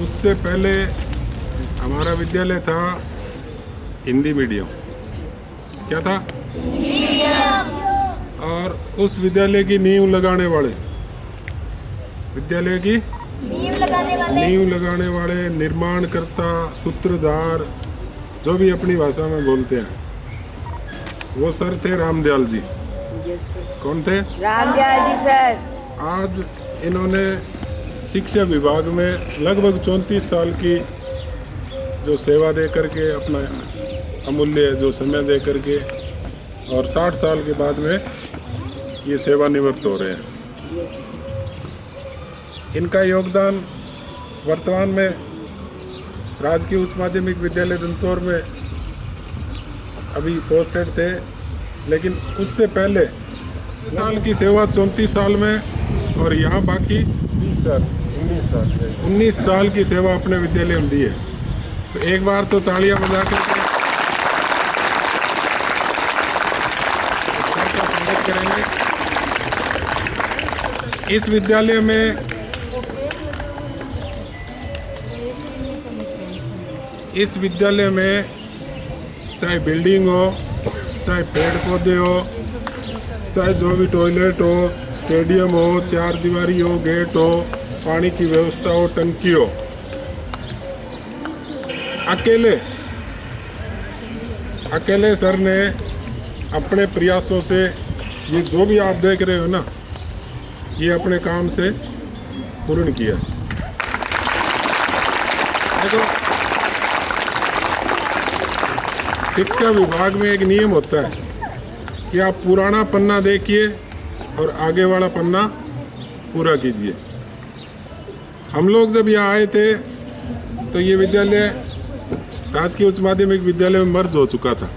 उससे पहले हमारा विद्यालय था हिंदी मीडियम। क्या था? और उस विद्यालय की नींव लगाने वाले, विद्यालय की नींव लगाने वाले, निर्माणकर्ता, सूत्रधार, जो भी अपनी भाषा में बोलते हैं, वो सर थे रामदयाल जी। कौन थे? रामदयाल जी सर। आज इन्होंने शिक्षा विभाग में लगभग 34 साल की जो सेवा दे करके, अपना अमूल्य जो समय दे करके, और 60 साल के बाद में ये सेवानिवृत्त हो रहे हैं। इनका योगदान वर्तमान में राजकीय उच्च माध्यमिक विद्यालय दंतौर में अभी पोस्टेड थे, लेकिन उससे पहले साल की सेवा 34 साल में, और यहाँ बाकी 19 साल की सेवा अपने विद्यालय में दी है। तो एक बार तो तालियां बजा कर स्वागत करेंगे। इस विद्यालय में चाहे बिल्डिंग हो, चाहे पेड़ पौधे हो, चाहे जो भी टॉयलेट हो, स्टेडियम हो, चार दीवारी हो, गेट हो, पानी की व्यवस्था हो, टंकी हो, अकेले सर ने अपने प्रयासों से ये जो भी आप देख रहे हो ना, ये अपने काम से पूर्ण किया। देखो, शिक्षा विभाग में एक नियम होता है कि आप पुराना पन्ना देखिए और आगे वाला पन्ना पूरा कीजिए। हम लोग जब यहाँ आए थे तो ये विद्यालय राजकीय उच्च माध्यमिक विद्यालय में मर्ज हो चुका था।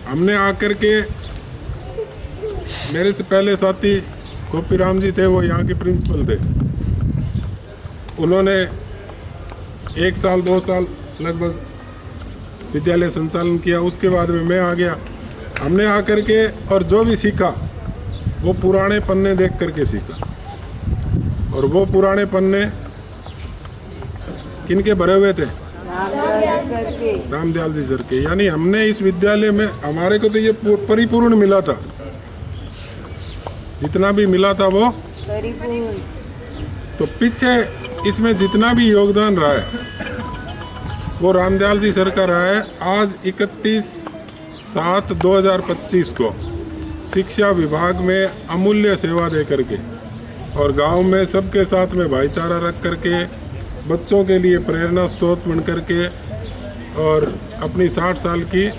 हमने आकर के, मेरे से पहले साथी गोपी राम जी थे, वो यहाँ के प्रिंसिपल थे। उन्होंने 1 साल 2 साल लगभग विद्यालय संचालन किया। उसके बाद में मैं आ गया। हमने आकर के और जो भी सीखा वो पुराने पन्ने देख करके सीखा। और वो पुराने पन्ने किनके भरे हुए थे? रामदयाल जी सर के। यानी हमने इस विद्यालय में, हमारे को तो ये परिपूर्ण मिला था, जितना भी मिला था वो परिपूर्ण। तो पीछे इसमें जितना भी योगदान रहा है वो रामदयाल जी सर का रहा है। आज 31/7/2025 को शिक्षा विभाग में अमूल्य सेवा दे करके और गांव में सबके साथ में भाईचारा रख करके, बच्चों के लिए प्रेरणा स्रोत बन करके, और अपनी 60 साल की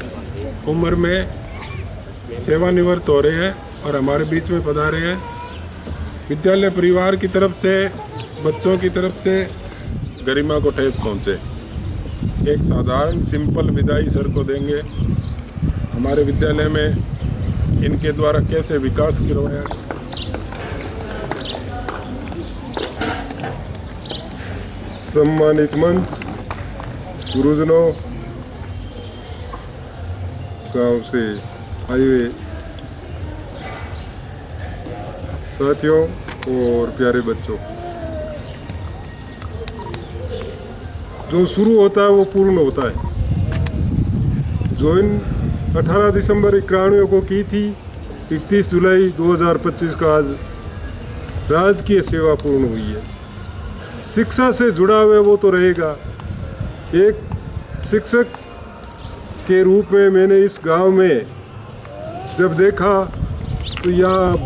उम्र में सेवानिवृत्त हो रहे हैं और हमारे बीच में पधारे हैं। विद्यालय परिवार की तरफ से, बच्चों की तरफ से गरिमा को ठेस पहुँचे। एक साधारण सिंपल विदाई सर को देंगे। हमारे विद्यालय में इनके द्वारा कैसे विकास करवाया, सम्मानित मंच, गुरुजनों, गांव से आए हुए साथियों और प्यारे बच्चों, जो शुरू होता है वो पूर्ण होता है। ज्वाइन 18 दिसंबर 91 को की थी, 31 जुलाई 2025 का आज राजकीय सेवा पूर्ण हुई है। शिक्षा से जुड़ा हुआ वो तो रहेगा। एक शिक्षक के रूप में मैंने इस गांव में जब देखा तो यहाँ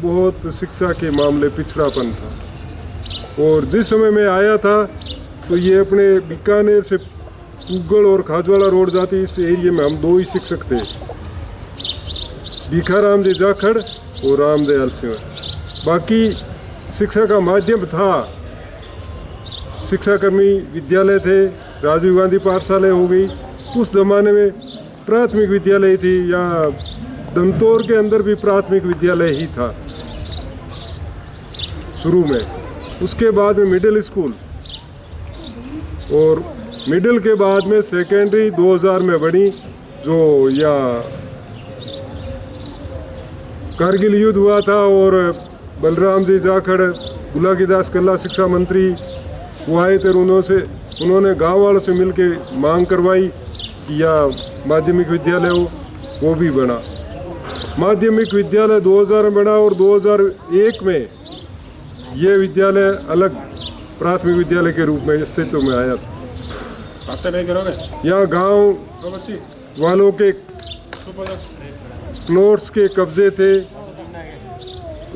बहुत शिक्षा के मामले पिछड़ापन था। और जिस समय मैं आया था तो ये अपने बीकानेर से उगड़ और खाजवाड़ा रोड जाती इस एरिया में हम 2 ही शिक्षक थे, भिखाराम जी जाखड़ और रामदयाल सिंह। बाकी शिक्षा का माध्यम था, शिक्षाकर्मी विद्यालय थे, राजीव गांधी पाठशाला हो गई। उस ज़माने में प्राथमिक विद्यालय थी, या दंतौर के अंदर भी प्राथमिक विद्यालय ही था शुरू में। उसके बाद में मिडिल स्कूल, और मिडिल के बाद में सेकेंडरी 2000 में बनी, जो या कारगिल युद्ध हुआ था और बलराम जी जाखड़, गुलागीदास कल्ला शिक्षा मंत्री वो आए थे। उन्होंने गांव वालों से मिलके मांग करवाई कि या माध्यमिक विद्यालय हो, वो भी बना। माध्यमिक विद्यालय 2000 में बना और 2001 में ये विद्यालय अलग प्राथमिक विद्यालय के रूप में अस्तित्व में आया था। यहाँ गांव वालों के प्लॉट्स के कब्जे थे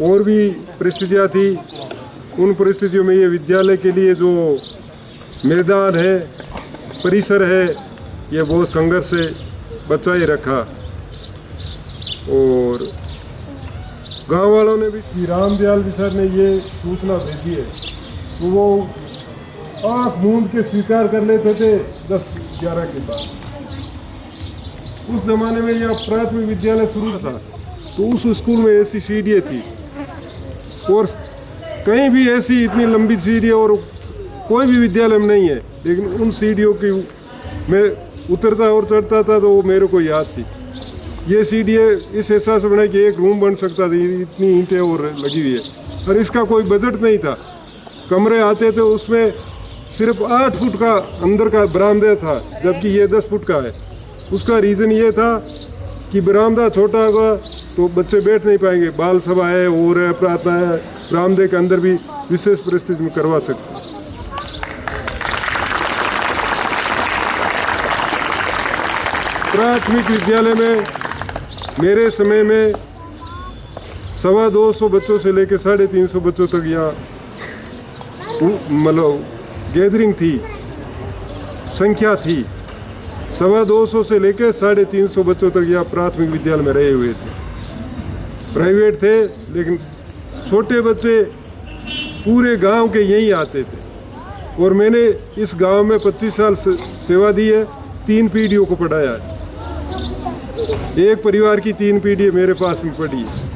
और भी परिस्थितियाँ थी। उन परिस्थितियों में ये विद्यालय के लिए जो मैदान है, परिसर है, ये बहुत संघर्ष से बचाए रखा। और गांव वालों ने भी, रामदयाल जी सर ने ये सूचना भेजी है तो वो आँख मूंद के स्वीकार कर लेते थे 10-11 के बाद। उस जमाने में यह प्राथमिक विद्यालय शुरू था तो उस स्कूल में ऐसी सीढ़ियाँ थी, और कहीं भी ऐसी इतनी लंबी सीढ़ियाँ और कोई भी विद्यालय में नहीं है। लेकिन उन सीढ़ियों की मैं उतरता और चढ़ता था तो वो मेरे को याद थी। ये सीढ़ियाँ इस एहसास से बना कि एक रूम बन सकता था, इतनी ईंटें और लगी हुई है। और इसका कोई बजट नहीं था, कमरे आते थे उसमें सिर्फ 8 फुट का अंदर का बरामदा था, जबकि ये 10 फुट का है। उसका रीज़न ये था कि बरामदा छोटा होगा तो बच्चे बैठ नहीं पाएंगे, बाल सभा है और है, प्रार्थना है, बरामदे के अंदर भी विशेष परिस्थिति में करवा सकते। प्राथमिक विद्यालय में मेरे समय में 225 बच्चों से लेकर 350 बच्चों तक यहाँ मतलब गैदरिंग थी, संख्या थी। 225 से लेकर 350 बच्चों तक यहाँ प्राथमिक विद्यालय में रहे हुए थे। प्राइवेट थे लेकिन छोटे बच्चे पूरे गांव के यहीं आते थे। और मैंने इस गांव में 25 साल सेवा दी है, 3 पीढ़ियों को पढ़ाया है। एक परिवार की 3 पीढ़ी मेरे पास में पढ़ी है।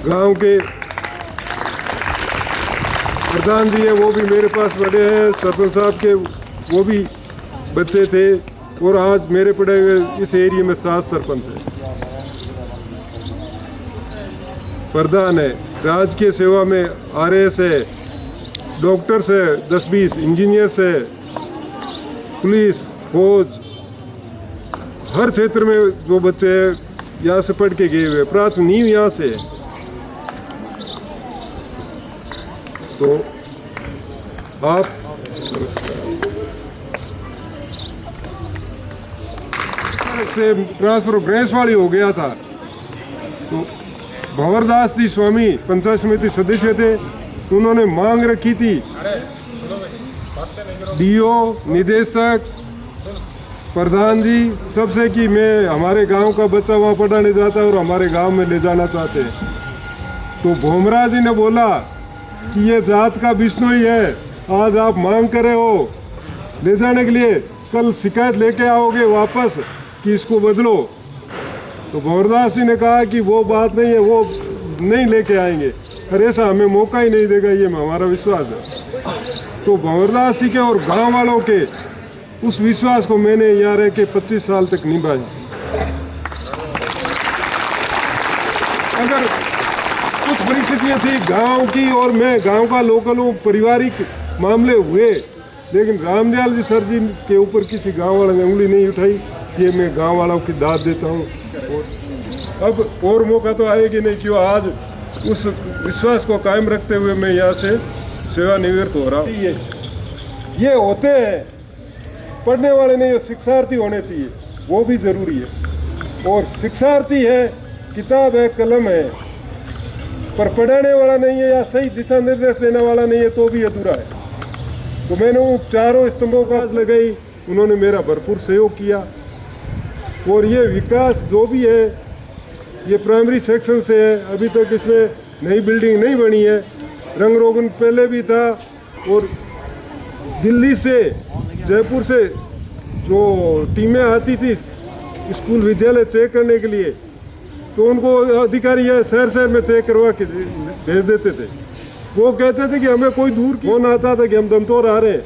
गांव के प्रधान जी है वो भी मेरे पास पढ़े हैं, सरपंच साहब के वो भी बच्चे थे, और आज मेरे पढ़े हुए इस एरिया में 7 सरपंच हैं। प्रधान है, राजकीय सेवा में RAS है, डॉक्टर्स है 10-20, इंजीनियर्स है, पुलिस, फौज, हर क्षेत्र में जो बच्चे हैं यहाँ से पढ़ के गए हुए। प्राथमिक नींव यहाँ से है। तो आप से ट्रांसफर ग्रेसवाड़ी हो गया था, तो भंवरदास जी स्वामी पंचायत समिति सदस्य थे, उन्होंने मांग रखी थी DO, निदेशक, प्रधान जी सबसे कि मैं हमारे गांव का बच्चा वहाँ पढ़ाने जाता है और हमारे गांव में ले जाना चाहते हैं। तो भोमरा जी ने बोला कि ये जात का बिश्नोई है, आज आप मांग करे हो ले जाने के लिए, कल शिकायत लेके आओगे वापस कि इसको बदलो। तो भंवरदास जी ने कहा कि वो बात नहीं है, वो नहीं लेके आएंगे, और ऐसा हमें मौका ही नहीं देगा, ये हमारा विश्वास है। तो भंवरदास जी के और गांव वालों के उस विश्वास को मैंने यहाँ रह के 25 साल तक निभाया। अगर कुछ परिस्थितियाँ थी गांव की और मैं गांव का लोकल हूँ, पारिवारिक मामले हुए, लेकिन रामदयाल जी सर जी के ऊपर किसी गांव वाले ने उंगली नहीं उठाई। ये मैं गांव वालों की दाद देता हूँ। अब और मौका तो आएगी नहीं, क्यों आज उस विश्वास को कायम रखते हुए मैं यहाँ से सेवानिवृत्त हो रहा हूँ। ये होते हैं पढ़ने वाले नहीं, शिक्षार्थी होने चाहिए, वो भी ज़रूरी है। और शिक्षार्थी है, किताब है, कलम है, पर पढ़ाने वाला नहीं है या सही दिशा निर्देश देने वाला नहीं है तो भी अधूरा है। तो मैंने उन 4 स्तंभों का लगाई, उन्होंने मेरा भरपूर सहयोग किया। और ये विकास जो भी है ये प्राइमरी सेक्शन से है, अभी तक इसमें नई बिल्डिंग नहीं बनी है, रंग रोगन पहले भी था। और दिल्ली से, जयपुर से जो टीमें आती थी स्कूल विद्यालय चेक करने के लिए, तो उनको अधिकारी या शहर में चेक करवा के भेज देते थे। वो कहते थे कि हमें कोई दूर फोन आता था कि हम दंतौर आ रहे हैं।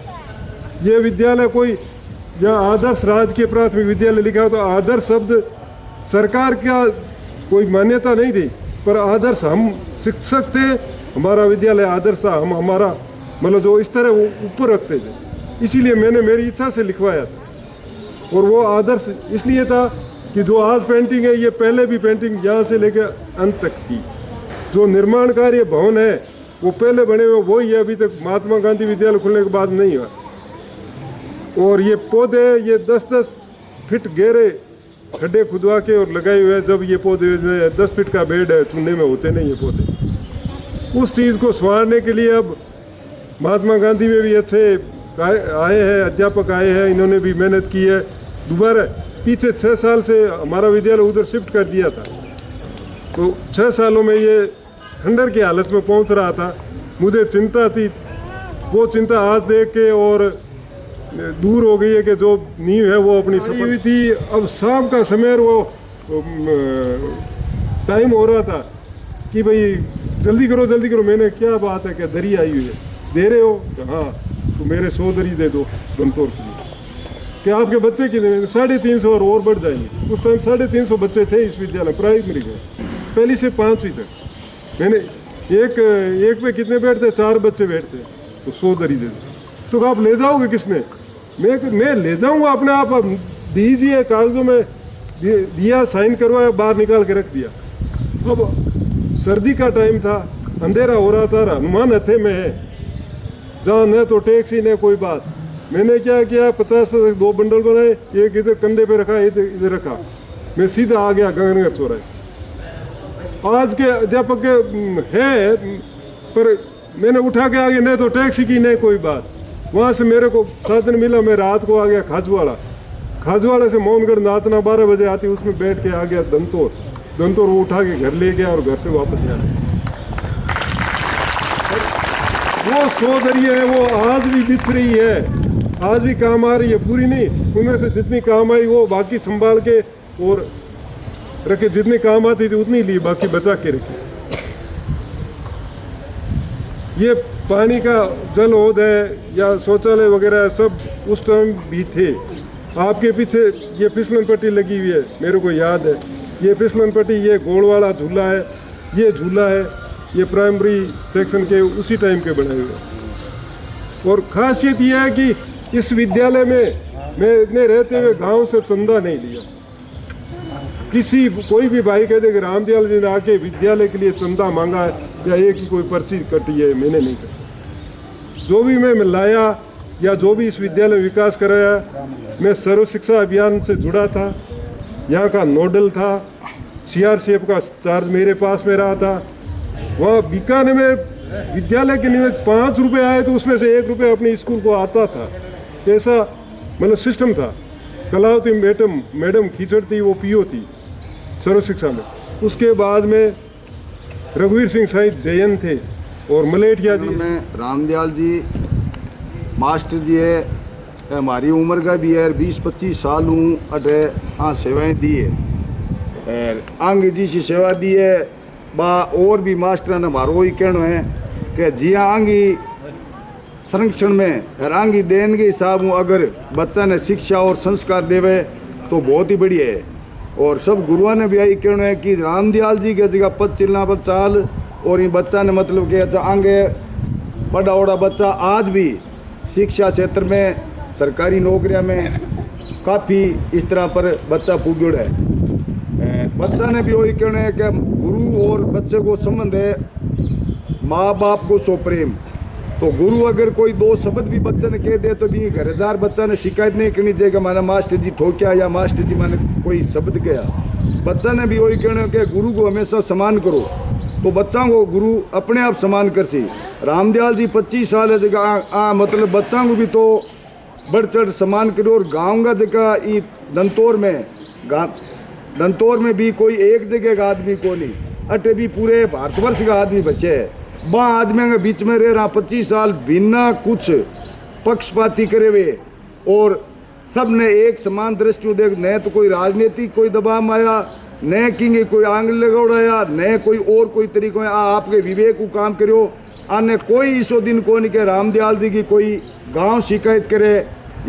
ये विद्यालय कोई या आदर्श राजकीय प्राथमिक विद्यालय लिखा हो तो आदर्श शब्द सरकार का कोई मान्यता नहीं थी, पर आदर्श हम शिक्षक थे, हमारा विद्यालय आदर्श था, हम हमारा मतलब जो इस तरह वो ऊपर रखते थे, इसीलिए मैंने मेरी इच्छा से लिखवाया था। और वो आदर्श इसलिए था कि जो आज पेंटिंग है ये पहले भी पेंटिंग यहाँ से लेकर अंत तक थी। जो निर्माण कार्य भवन है वो पहले बने हुए वही है, अभी तक महात्मा गांधी विद्यालय खुलने के बाद नहीं हुआ। और ये पौधे ये 10-10 फीट गहरे खड्डे खुदवा के और लगाए हुए हैं। जब ये पौधे 10 फीट का बेड है, चुनने में होते नहीं ये पौधे। उस चीज़ को संवारने के लिए अब महात्मा गांधी में भी अच्छे आए हैं, अध्यापक आए हैं, इन्होंने भी मेहनत की है। दोबारा पीछे 6 साल से हमारा विद्यालय उधर शिफ्ट कर दिया था, तो 6 सालों में ये खंडर की हालत में पहुंच रहा था। मुझे चिंता थी, वो चिंता आज देख के और दूर हो गई है कि जो नींव है वो अपनी सफल हुई थी। अब शाम का समय वो टाइम हो रहा था कि भाई जल्दी करो जल्दी करो। मैंने क्या बात है, क्या दरी आई हुई है, दे रहे हो? हाँ, तो मेरे 100 दरी दे दो गमतौर के लिए। क्या आपके बच्चे कितने? 350 और बढ़ जाएंगे। उस टाइम 350 बच्चे थे इस विद्यालय प्राइमरी में, पहली से 5वीं तक। मैंने एक पे कितने बैठते? 4 बच्चे बैठते। तो 100 दरी दे दो। तो आप ले जाओगे किसमें? मैं ले जाऊंगा अपने आप दीजिए, कागजों में दिया, साइन करवाया, बाहर निकाल के रख दिया। अब सर्दी का टाइम था, अंधेरा हो रहा था, हनुमान हथे में है, जहाँ न तो टैक्सी न कोई बात। मैंने क्या किया, 50 2 बंडल बनाए, एक इधर कंधे पे रखा, एक इधर रखा, मैं सीधा आ गया गगनगर चौराहे। आज के अध्यापक है, पर मैंने उठा के आ गया, न तो टैक्सी की न कोई बात। वहाँ से मेरे को साधन मिला, मैं रात को आ गया खाजवाड़ा से मोहनगढ़ नातना 12 बजे आती, उसमें बैठ के आ गया दंतौर वो उठा के घर ले गया और घर से वापस आया। वो 100 दरिया है, वो आज भी बिछ रही है, आज भी काम आ रही है, पूरी नहीं, उनमें से जितनी काम आई वो बाकी संभाल के और रखे, जितनी काम आती थी उतनी ली, बाकी बचा के रखी। ये पानी का जल होद है या शौचालय वगैरह सब उस टाइम भी थे। आपके पीछे ये फिसलन पट्टी लगी हुई है, मेरे को याद है, ये फिसलन पट्टी, ये गोल वाला झूला है, ये झूला है, ये प्राइमरी सेक्शन के उसी टाइम के बनाए हुए। और खासियत ये है कि इस विद्यालय में मैं इतने रहते हुए गांव से चंदा नहीं लिया। कोई भी भाई कहते कि रामदयाल जी ने आके विद्यालय के लिए चंदा मांगा है या एक ही कोई पर्ची कटी है, मैंने नहीं कटी। जो भी मैं लाया या जो भी इस विद्यालय में विकास कराया, मैं सर्व शिक्षा अभियान से जुड़ा था, यहाँ का नोडल था, CRCF का चार्ज मेरे पास में रहा था। वहाँ बीकानेर में विद्यालय के निमित्त 5 रुपये आए तो उसमें से 1 रुपये अपने स्कूल को आता था, ऐसा मतलब सिस्टम था। कलावती मैडम खींचड़ थी, वो PO थी सर्व शिक्षा में। उसके बाद में रघुवीर सिंह साहिब जयन थे और मलेठिया जी। में रामदयाल जी मास्टर जी है, हमारी उम्र का भी है, 20-25 साल हूँ अटे हाँ सेवाएं दी है, आंग जी से सेवा दी है बा। और भी मास्टर ने हमारो वही कहना है कि जिया आंगी संरक्षण में आंगी देन के हिसाब हूँ, अगर बच्चा ने शिक्षा और संस्कार देवे तो बहुत ही बढ़िया है। और सब गुरुआ ने भी यही कहना है कि रामदयाल जी के जगह पद चिलना पर चाल। और ये बच्चा ने मतलब कि अच्छा आगे बड़ा बड़ा बच्चा आज भी शिक्षा क्षेत्र में सरकारी नौकरियां में काफ़ी इस तरह पर बच्चा पुगड़ है। बच्चा ने भी वही कहना है कि गुरु और बच्चे को संबंध है, माँ बाप को सो प्रेम। तो गुरु अगर कोई 2 शब्द भी बच्चे ने कह दे तो भी घरदार बच्चा ने शिकायत नहीं करनी चाहिए कि माना मास्टर जी ठोकिया या मास्टर जी माने कोई शब्द कहा। बच्चा ने भी वही कहना है कि गुरु को हमेशा सम्मान करो, तो बच्चा को गुरु अपने आप सम्मान कर सी। रामदयाल जी 25 साल है जगह मतलब बच्चा को भी तो बढ़ चढ़ सम्मान करो। और गाँव का जगह दंतौर में भी कोई एक जगह का आदमी को नहीं, अटे भी पूरे भारतवर्ष का आदमी बचे है। बा आदमियों के बीच में रह रहा 25 साल बिना कुछ पक्षपाती करे हुए, और सब ने एक समान दृष्टि देख, न तो कोई राजनीतिक कोई दबाव आया, न कि कोई आंगल लगाया, न कोई और कोई तरीकों में आपके विवेक को काम करो। आने कोई इसो दिन को नहीं कि रामदयाल जी की कोई गांव शिकायत करे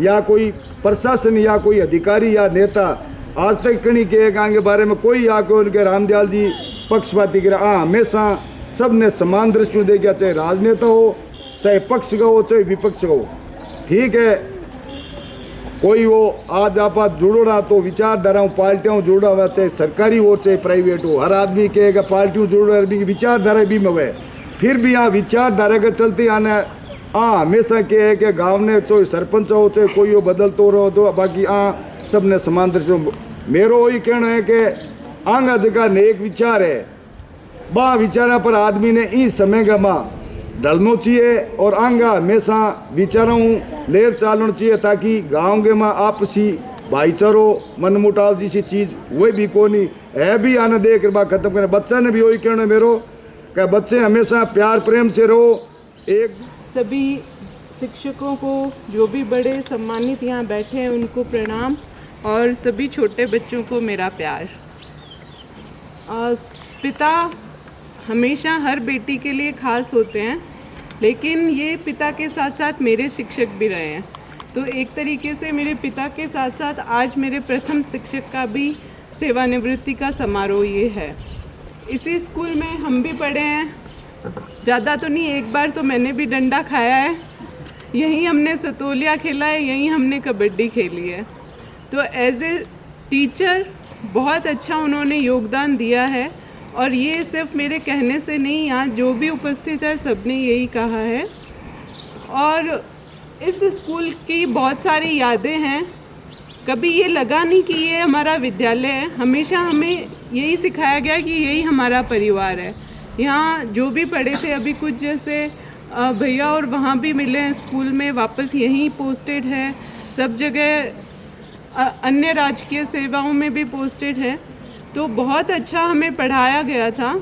या कोई प्रशासन या कोई अधिकारी या नेता आज तक कहीं के गाँव के बारे में कोई आके उनके रामदयाल जी पक्षपाती करे। हमेशा सब ने समान दृष्टि दे गया, चाहे राजनेता हो, चाहे पक्ष का हो, चाहे विपक्ष का हो। ठीक है, कोई वो आज आप जुड़ोड़ा तो विचारधारा पार्टियाँ जुड़ा हुआ, चाहे सरकारी हो चाहे प्राइवेट हो, हर आदमी कहेगा पार्टियों जुड़ा विचारधारा भी में हुए। फिर भी यहाँ विचारधारा के चलते आना हमेशा क्या है कि गाँव ने चाहे सरपंच हो चाहे कोई हो बदल तो रहो, तो बाकी सब ने समान दृष्टि। मेरा वही कहना है कि आंगा जगह ने एक विचार है, बा विचारा पर आदमी ने इस समय का ढलना चाहिए और आंगा हमेशा विचारों लेर चालना चाहिए, ताकि गाँव के माँ आपसी भाईचारो मन मुटाव जैसी चीज़ वही भी को नहीं है भी आना दे कर बात खत्म करें। बच्चा ने भी वही कहना मेरो कि बच्चे हमेशा प्यार प्रेम से रहो। एक सभी शिक्षकों को, जो भी बड़े सम्मानित यहाँ बैठे हैं उनको प्रणाम, और सभी छोटे बच्चों को मेरा प्यार। पिता हमेशा हर बेटी के लिए खास होते हैं, लेकिन ये पिता के साथ साथ मेरे शिक्षक भी रहे हैं। तो एक तरीके से मेरे पिता के साथ साथ आज मेरे प्रथम शिक्षक का भी सेवानिवृत्ति का समारोह ये है। इसी स्कूल में हम भी पढ़े हैं, ज़्यादा तो नहीं, एक बार तो मैंने भी डंडा खाया है, यहीं हमने सतोलिया खेला है, यहीं हमने कबड्डी खेली है। तो एज ए टीचर बहुत अच्छा उन्होंने योगदान दिया है, और ये सिर्फ मेरे कहने से नहीं, यहाँ जो भी उपस्थित है सबने यही कहा है। और इस स्कूल की बहुत सारी यादें हैं, कभी ये लगा नहीं कि ये हमारा विद्यालय है, हमेशा हमें यही सिखाया गया कि यही हमारा परिवार है। यहाँ जो भी पढ़े थे, अभी कुछ जैसे भैया और वहाँ भी मिले हैं स्कूल में, वापस यहीं पोस्टेड है, सब जगह अन्य राजकीय सेवाओं में भी पोस्टेड है। तो बहुत अच्छा हमें पढ़ाया गया था।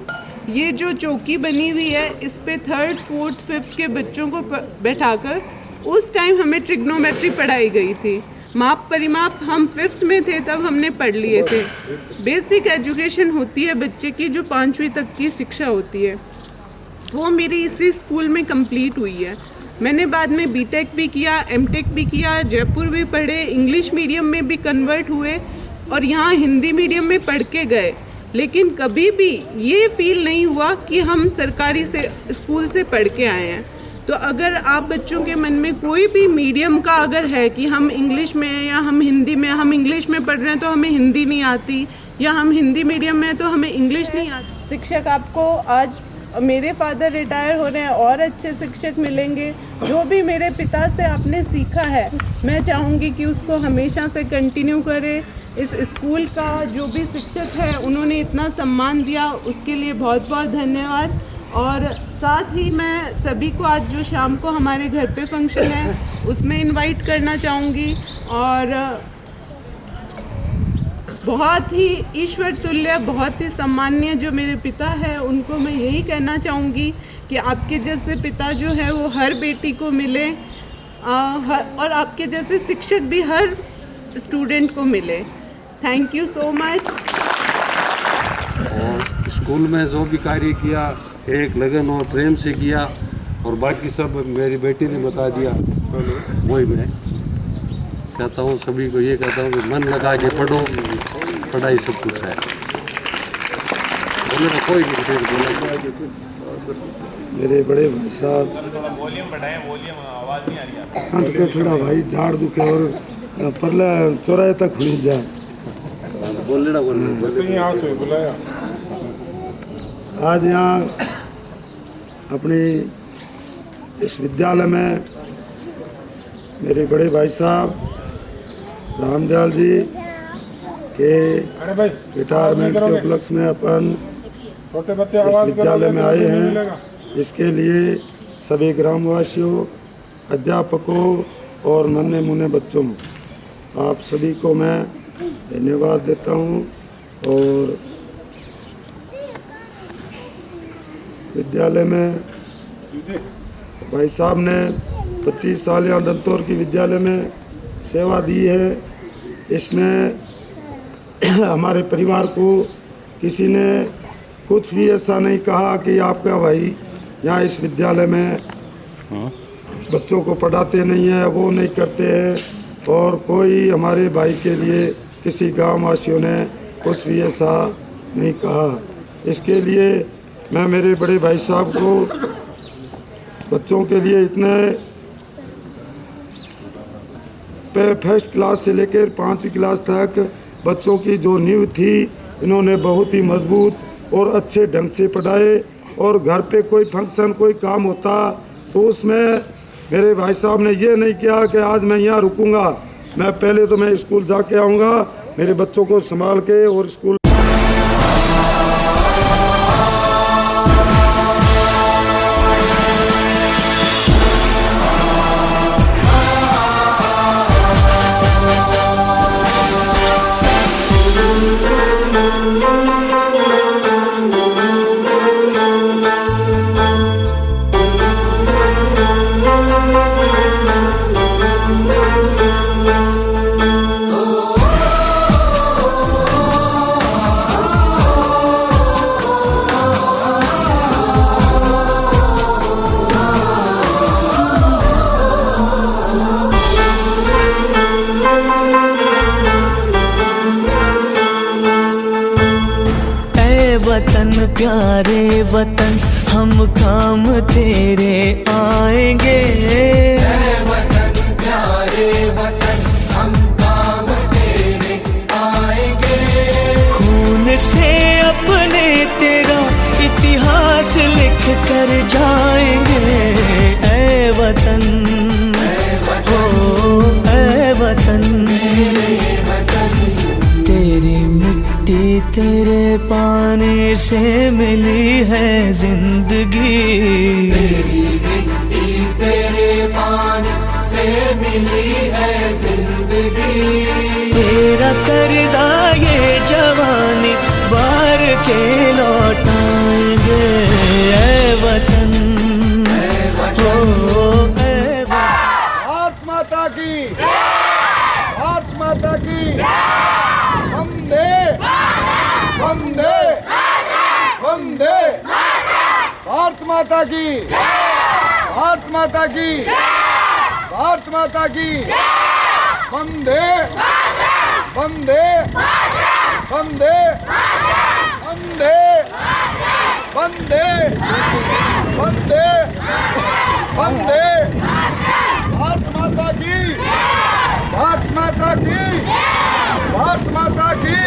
ये जो चौकी बनी हुई है, इस पे 3rd, 4th, 5th के बच्चों को बैठाकर उस टाइम हमें ट्रिग्नोमेट्री पढ़ाई गई थी। माप परिमाप हम 5th में थे तब हमने पढ़ लिए थे। बेसिक एजुकेशन होती है बच्चे की, जो 5वीं तक की शिक्षा होती है, वो मेरी इसी स्कूल में कंप्लीट हुई है। मैंने बाद में बीटेक भी किया, एमटेक भी किया, जयपुर भी पढ़े, इंग्लिश मीडियम में भी कन्वर्ट हुए और यहाँ हिंदी मीडियम में पढ़ के गए। लेकिन कभी भी ये फील नहीं हुआ कि हम सरकारी से स्कूल से पढ़ के आए हैं। तो अगर आप बच्चों के मन में कोई भी मीडियम का अगर है कि हम इंग्लिश में हैं या हम हिंदी में, हम इंग्लिश में पढ़ रहे हैं तो हमें हिंदी नहीं आती, या हम हिंदी मीडियम में हैं तो हमें इंग्लिश नहीं आती, शिक्षक आपको आज, मेरे फादर रिटायर हो रहे हैं, और अच्छे शिक्षक मिलेंगे। जो भी मेरे पिता से आपने सीखा है, मैं चाहूँगी कि उसको हमेशा से कंटिन्यू करें। इस स्कूल का जो भी शिक्षक है, उन्होंने इतना सम्मान दिया, उसके लिए बहुत बहुत धन्यवाद। और साथ ही मैं सभी को आज जो शाम को हमारे घर पे फंक्शन है उसमें इनवाइट करना चाहूँगी। और बहुत ही ईश्वर तुल्य, बहुत ही सम्माननीय जो मेरे पिता है, उनको मैं यही कहना चाहूँगी कि आपके जैसे पिता जो है वो हर बेटी को मिले, और आपके जैसे शिक्षक भी हर स्टूडेंट को मिले। Thank you so much. और स्कूल में जो भी कार्य किया, एक लगन और प्रेम से किया, और बाकी सब मेरी बेटी ने बता दिया। वही मैं कहता हूँ, सभी को ये कहता हूँ कि मन लगा के पढ़ो, पढ़ाई सब कुछ है। कोई नहीं। मेरे बड़े भाई साहब, वॉल्यूम बढ़ाएं, वॉल्यूम आवाज़ नहीं आ रही है। उनके थोड़ा भाई झाड़ दुखे और परला चौराहे तक खुल जाए। आज यहाँ अपने इस विद्यालय में मेरे बड़े भाई साहब रामदयाल जी के रिटायरमेंट के उपलक्ष्य में अपन इस विद्यालय में आए हैं। इसके लिए सभी ग्रामवासियों, अध्यापकों और नन्हे मुन्ने बच्चों, आप सभी को मैं धन्यवाद देता हूँ। और विद्यालय में भाई साहब ने 25 साल यहाँ दंतौर की विद्यालय में सेवा दी है। इसमें हमारे परिवार को किसी ने कुछ भी ऐसा नहीं कहा कि आपका भाई यहाँ इस विद्यालय में बच्चों को पढ़ाते नहीं है, वो नहीं करते हैं। और कोई हमारे भाई के लिए किसी गाँव वासियों ने कुछ भी ऐसा नहीं कहा। इसके लिए मैं मेरे बड़े भाई साहब को बच्चों के लिए इतने फर्स्ट क्लास से लेकर 5वीं क्लास तक बच्चों की जो नींव थी, इन्होंने बहुत ही मजबूत और अच्छे ढंग से पढ़ाए। और घर पे कोई फंक्शन, कोई काम होता तो उसमें मेरे भाई साहब ने ये नहीं किया कि आज मैं यहाँ रुकूंगा, मैं पहले तो मैं स्कूल जाके आऊँगा, मेरे बच्चों को संभाल के और स्कूल। वतन प्यारे वतन हम काम तेरे आएंगे। वतन प्यारे वतन हम काम तेरे आएंगे। खून से अपने तेरा इतिहास लिख कर जाएंगे। ऐ वतन हो ऐ वतन, तेरी मिट्टी तेरे पानी से मिली है जिंदगी। तेरी मिट्टी तेरे पानी से मिली है जिंदगी। तेरा कर्जा ये जवानी बार के लौटाएंगे। ऐ वतन हो ऐ वतन। भारत माता की, भारत माता की वंदे वंदे वंदे। भारत माता की, भारत माता की, भारत माता की वंदे वंदे वंदे वंदे वंदे वंदे वंदे। भारत माता की, भारत माता की, भारत माता की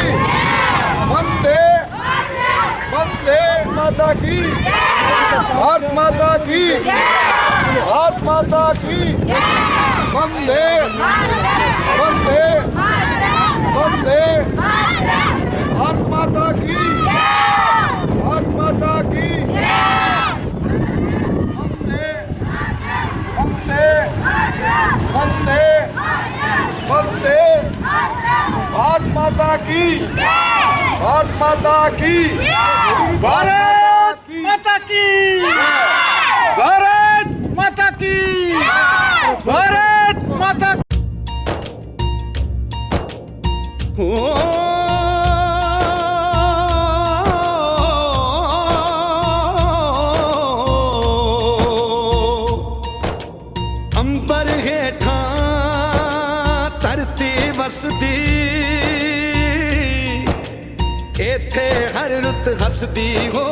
वंदे वंदे माता की, भारत माता की, भारत माता की वंदे वंदे वंदे। भारत माता की, भारत माता की वंदे वंदे वंदे वंदे। भारत माता की, भारत माता की, भारत माता की, भारत माता की, भारत माता। अंबर हेठा धरती वसदी, एथे हर रुत हसदी हो।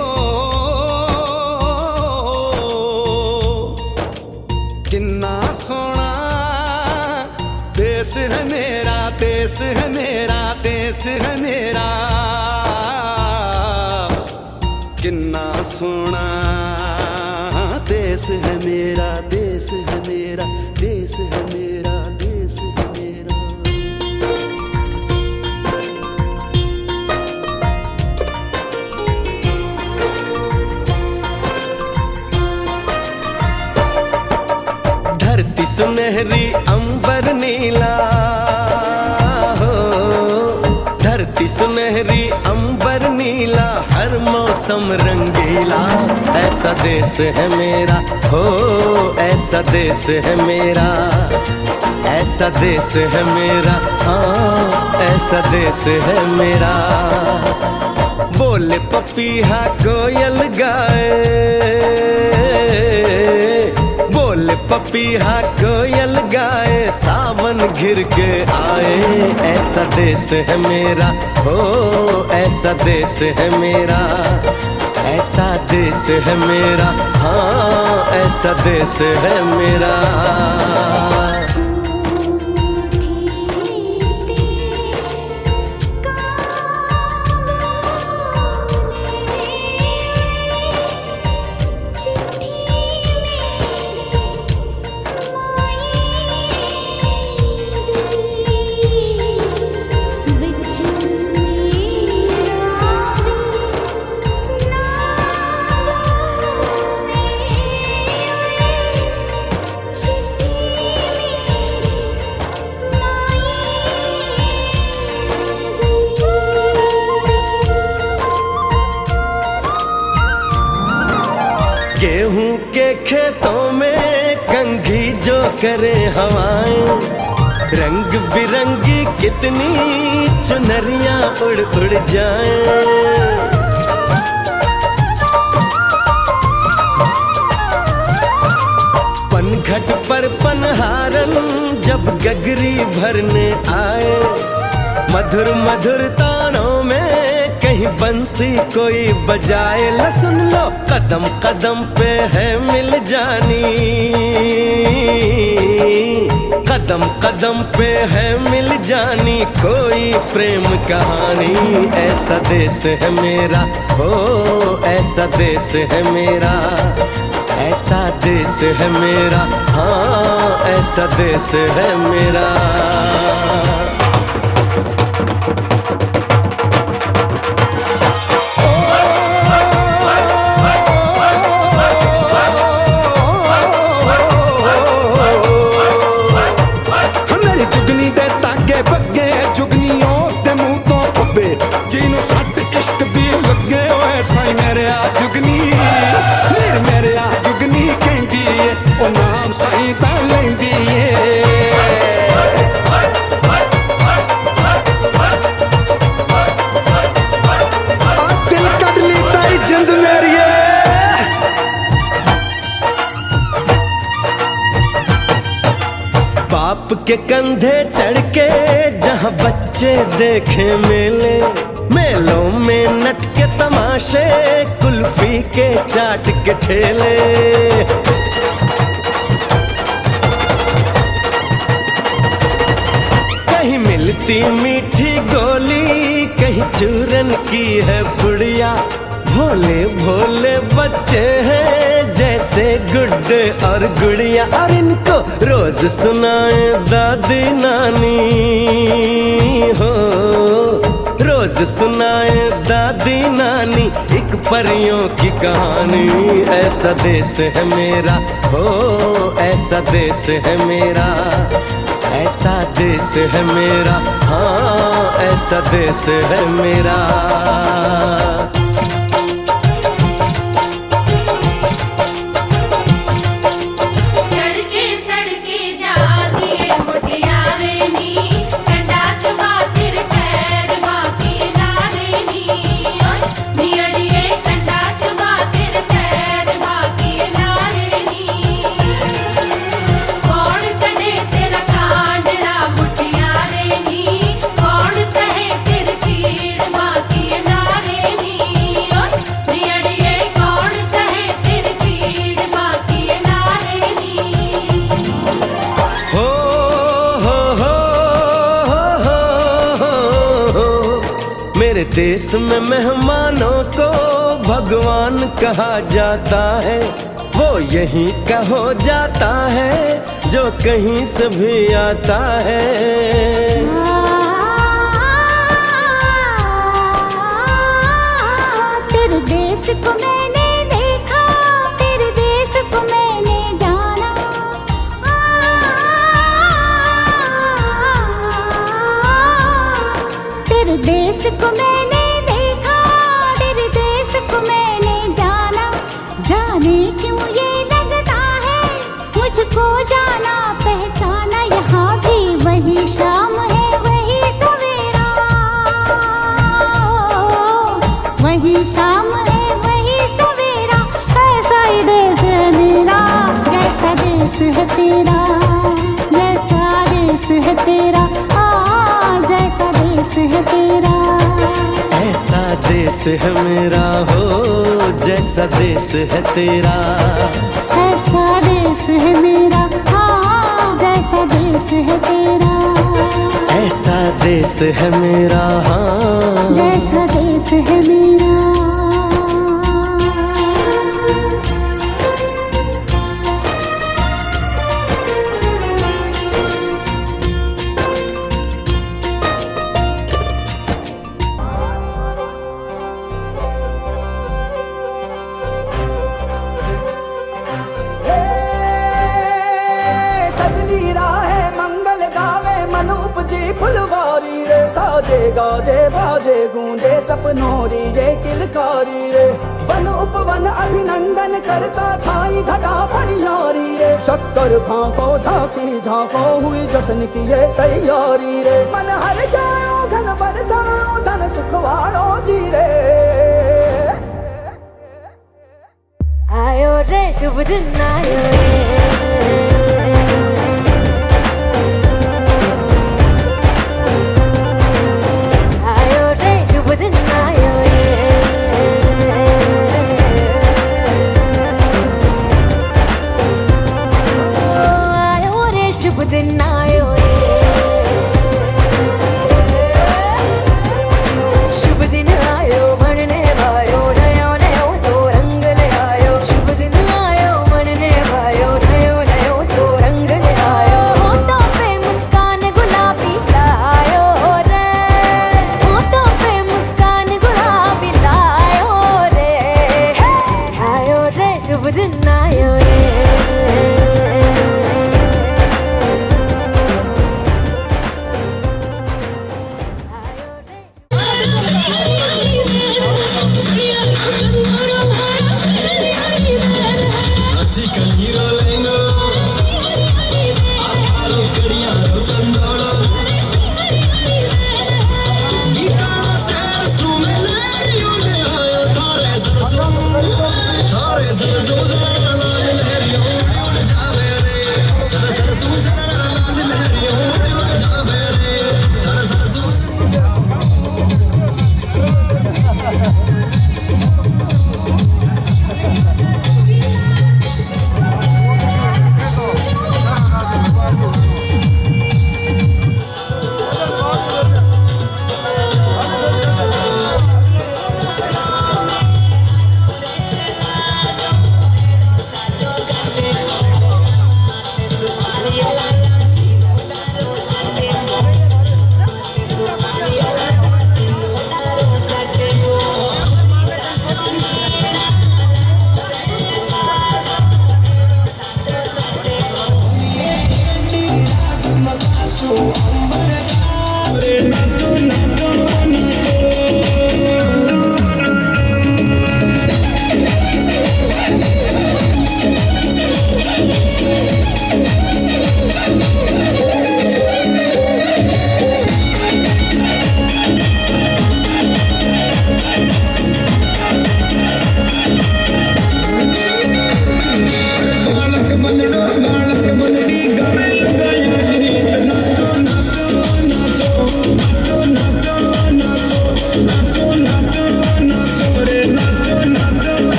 किन्ना सोना देश है मेरा, देश है मेरा, देश है मेरा। किन्ना सोना देश है मेरा, देश है मेरा, देश है मेरा, देश है मेरा। धरती सुनहरी अंबर नीला हो, धरती सुनहरी अंबर नीला, हर मौसम रंगीला। ऐसा देश है मेरा हो, ऐसा देश है मेरा, ऐसा देश है मेरा, हाँ ऐसा देश है मेरा। बोले पपीहा कोयल गाए, बोले पपीहा कोयल गाए, सावन घिर के आए। ऐसा देश है मेरा हो, ऐसा देश है मेरा, ऐसा देश है मेरा, हाँ ऐसा देश है मेरा। गेहूं के खेतों में कंघी जो करे हवाएं, रंग बिरंगी कितनी चुनरियां उड़ उड़ जाएं। पनघट पर पनहारन जब गगरी भरने आए, मधुर मधुर तानों में कहीं कहीं बंसी कोई बजाए ला सुन लो, कदम कदम पे है मिल जानी, कदम कदम पे है मिल जानी कोई प्रेम कहानी। ऐसा देश है मेरा, हो ऐसा देश है मेरा, ऐसा देश है मेरा, हाँ ऐसा देश है मेरा। बाप के कंधे चढ़ के जहाँ बच्चे देखे मेले, मेलों में नट के तमाशे, कुल्फी के चाट के ठेले। कहीं मिलती मीठी गोली, कहीं चूरन की है पुड़िया, भोले भोले बच्चे हैं जैसे गुड्डे और गुड़िया। और इनको रोज सुनाए दादी नानी, हो रोज सुनाए दादी नानी एक परियों की कहानी। ऐसा देश है मेरा, हो ऐसा देश है मेरा, ऐसा देश है मेरा, हाँ ऐसा देश है मेरा। मेरे देश में मेहमानों को भगवान कहा जाता है, वो यहीं का हो जाता है जो कहीं से भी आता है। तेरे देश को मैंने देखा, तेरे देश को मैंने जाना, तेरे देश को मैंने देखा, तेरे देश को मैंने जाना। जाने क्यों ये लगता है मुझको जाना पहचाना, यहाँ भी वही शाम है वही सवेरा, वही शाम है वही सवेरा। ऐसा ही देश है मेरा, जैसा देश है तेरा, जैसा देश है तेरा, जैसा देश है तेरा। ऐसा देश है मेरा, हो जैसा देश है तेरा, ऐसा देश है मेरा, हाँ जैसा देश है तेरा। ऐसा देश है मेरा, हाँ जैसा देश है मेरा। फुलवारी रे साजे गाजे बाजे गूंजे सपनोरी ये किलकारी रे। वन उपवन अभिनंदन करता छाई घटा परियारी रे। शक्कर भांको झांकी झांको हुई जश्न की ये तैयारी रे। मन हर जाओ धन बरसाओ धन सुखवाड़ो जी रे। आयो रे शुभ दिन आयो रे, शुभ दिन आयो रे।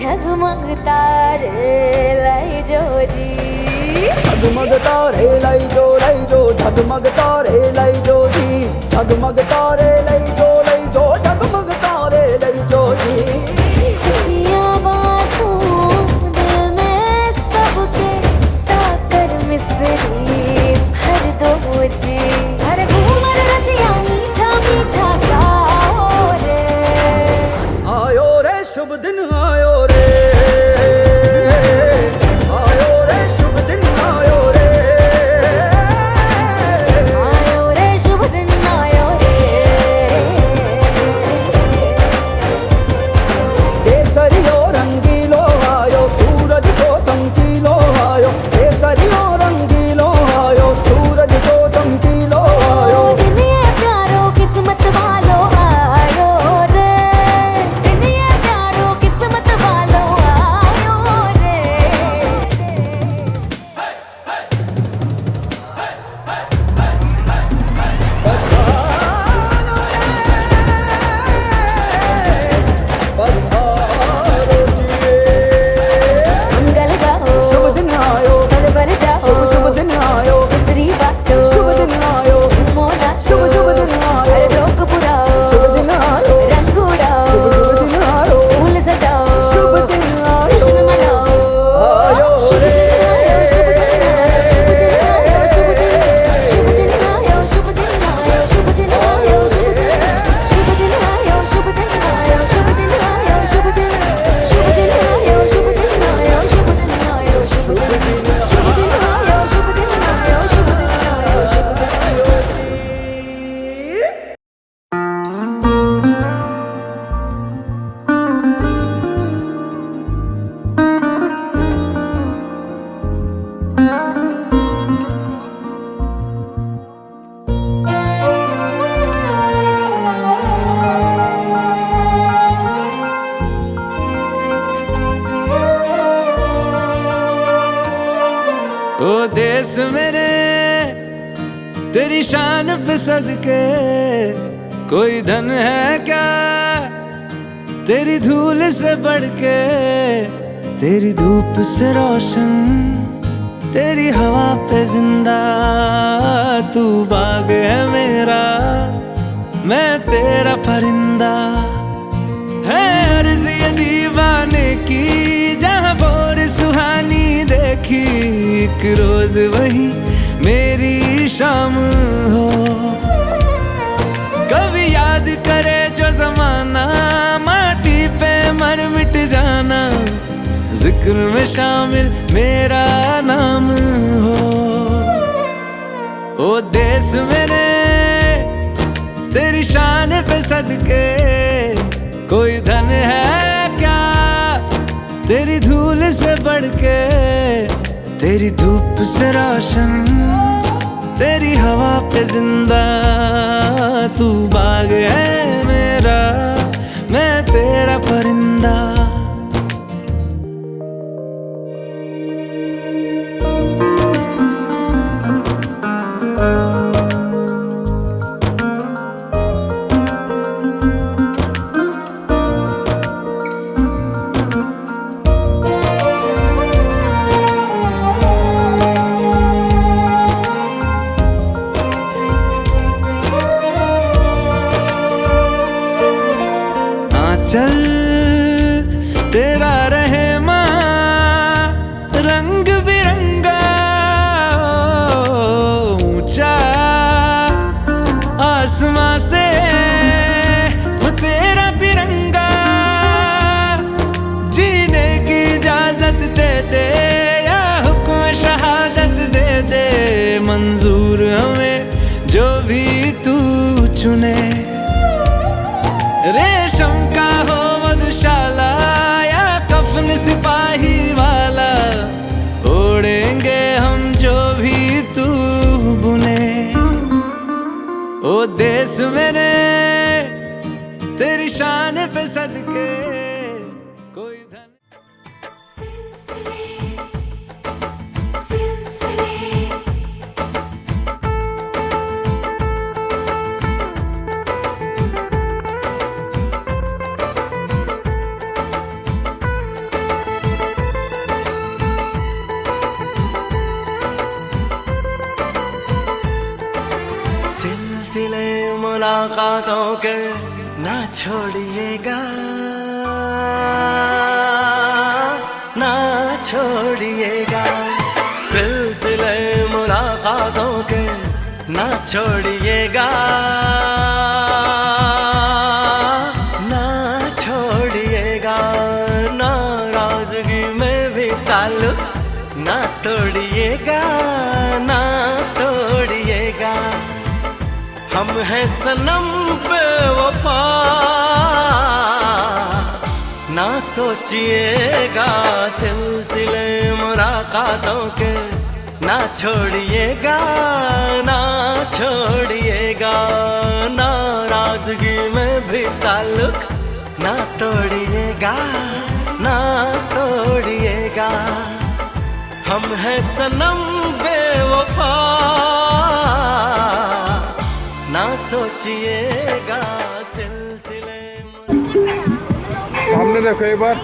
झगमग तारे लाई जो जी, झगमग तारे लाई जो झगमग तारे लाई जो जी, झगमग तारे लाई जो झगमग तारे लाई जो जी। खुशियाँ बांटूं दिल में सबके, साकर मिसरी भर दो जी। हर घूमर रसिया मीठा मीठा गाओ रे, आयो रे शुभ दिन आयो रे, आयो रे शुभ दिन आयो रे, आयो रे शुभ दिन आयो रे। केसरियो रंगीलो आयो, सूरज सो चमकीलो आयो, केसरियो रंगीलो आयो, सूरज सो चमकीलो आयो। दुनिया प्यारो किस्मत वालो आयो रे, दुनिया प्यारो किस्मत वालो आयो रे। मंगल गाओ, शुभ दिन आयो, बल बल जाओ, शुभ शुभ दिन आयो, मिसरी बाटो, शुभ दिन आयो, झूमो नाचो, शुभ शुभ दिन आयो, हर जोक पुराओ, शुभ दिन आयो, रंग उड़ाओ, शुभ शुभ दिन आयो, फूल सजाओ, शुभ दिन आयो, जश्न मनाओ, आयो शुभ रे। दिन आयो, शुभ दिन आयो, शुभ दिन आयो, शुभ दिन आयो, शुभ दिन आयो, शुभ दिन आयो, शुभ दिन आयो, शुभ दिन आयो, शुभ दिन आयो, शुभ दिन आयो, शुभ दिन आयो, शुभ दिन आयो, शुभ दिन आयो, शुभ दिन आयो, शुभ दिन आयो, शुभ दिन आयो, शुभ दिन आयो। ओ देश मेरे तेरी शान पे सदके, कोई धन है क्या तेरी धूल से बढ़ के, तेरी धूप से रोशन, तेरी हवा पे जिंदा, तू बाग है मेरा, मैं तेरा परिंदा। है अर्ज़ ये दीवाने की, जहाँ बोर सुहानी देखी, एक रोज वही मेरी शाम हो। कभी याद करे जो जमाना, माटी पे मर मिट जाना, जिक्र में शामिल मेरा नाम हो। ओ देश मेरे तेरी शान पे सदके, कोई धन है क्या तेरी धूल से बढ़ के, तेरी धूप से रोशन, तेरी हवा पे जिंदा, तू बाग है मेरा, मैं तेरा परिंदा। चल तेरा रहे माँ रंग बिरंगा, ऊंचा आसमां से तेरा तिरंगा, जीने की इजाजत दे दे या हुक्म शहादत दे दे, मंजूर हमें जो भी तू चुने। रेशम का हो मधुशाला या कफन सिपाही वाला, ओढ़ेंगे हम जो भी तू बुने। ओ देश मेरे तेरी शान पे सदके, कोई धन के ना छोड़िएगा, ना छोड़िएगा। सिलसिले मुलाकातों के ना छोड़िएगा, ना छोड़िएगा। नाराजगी में भी ताल्लुक ना तोड़िएगा, ना तोड़िएगा। हम हैं सनम बेवफा, ना सोचिएगा। सिलसिले मुलाकातों के ना छोड़िएगा, ना छोड़िएगा। नाराजगी में भी ताल्लुक ना तोड़िएगा, ना तोड़िएगा। हम हैं सनम बेवफा, ना सोचिएगा। सिलसिले सामने देखो एक बार।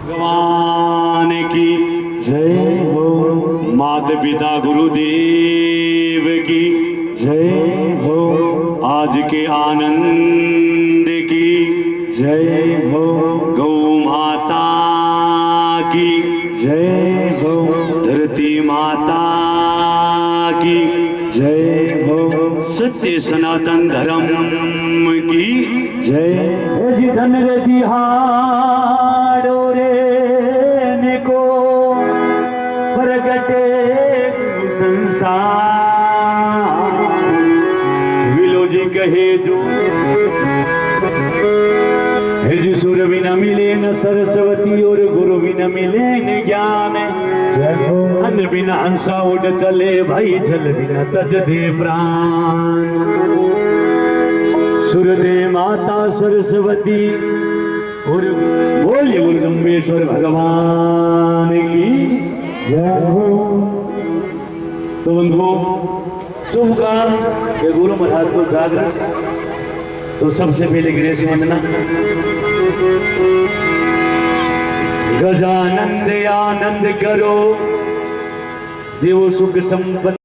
भगवान की जय हो, माता पिता गुरुदेव की जय हो, आज के आनंद की जय हो, गौ माता की जय हो, धरती माता की जय हो, सत्य सनातन धर्म की जय। जी धन रे दिहाड़ो रे को प्रगटे संसार, विलो जी कहे जो जी सुर भी न मिले न सरस्वती और गुरु भी न मिले न ज्ञान, अन्न बिना हंसा उड़ चले भाई, जल बिना तज दे प्राण। सुर दे माता सरस्वती और बोलिए गुरु जम्बेश्वर भगवान की जय हो। तो बंधुओं, शुभ काम के गुरु महाराज को जागरण। तो सबसे पहले गणेश वंदना। गजानंद आनंद करो, देव सुख संपत्ति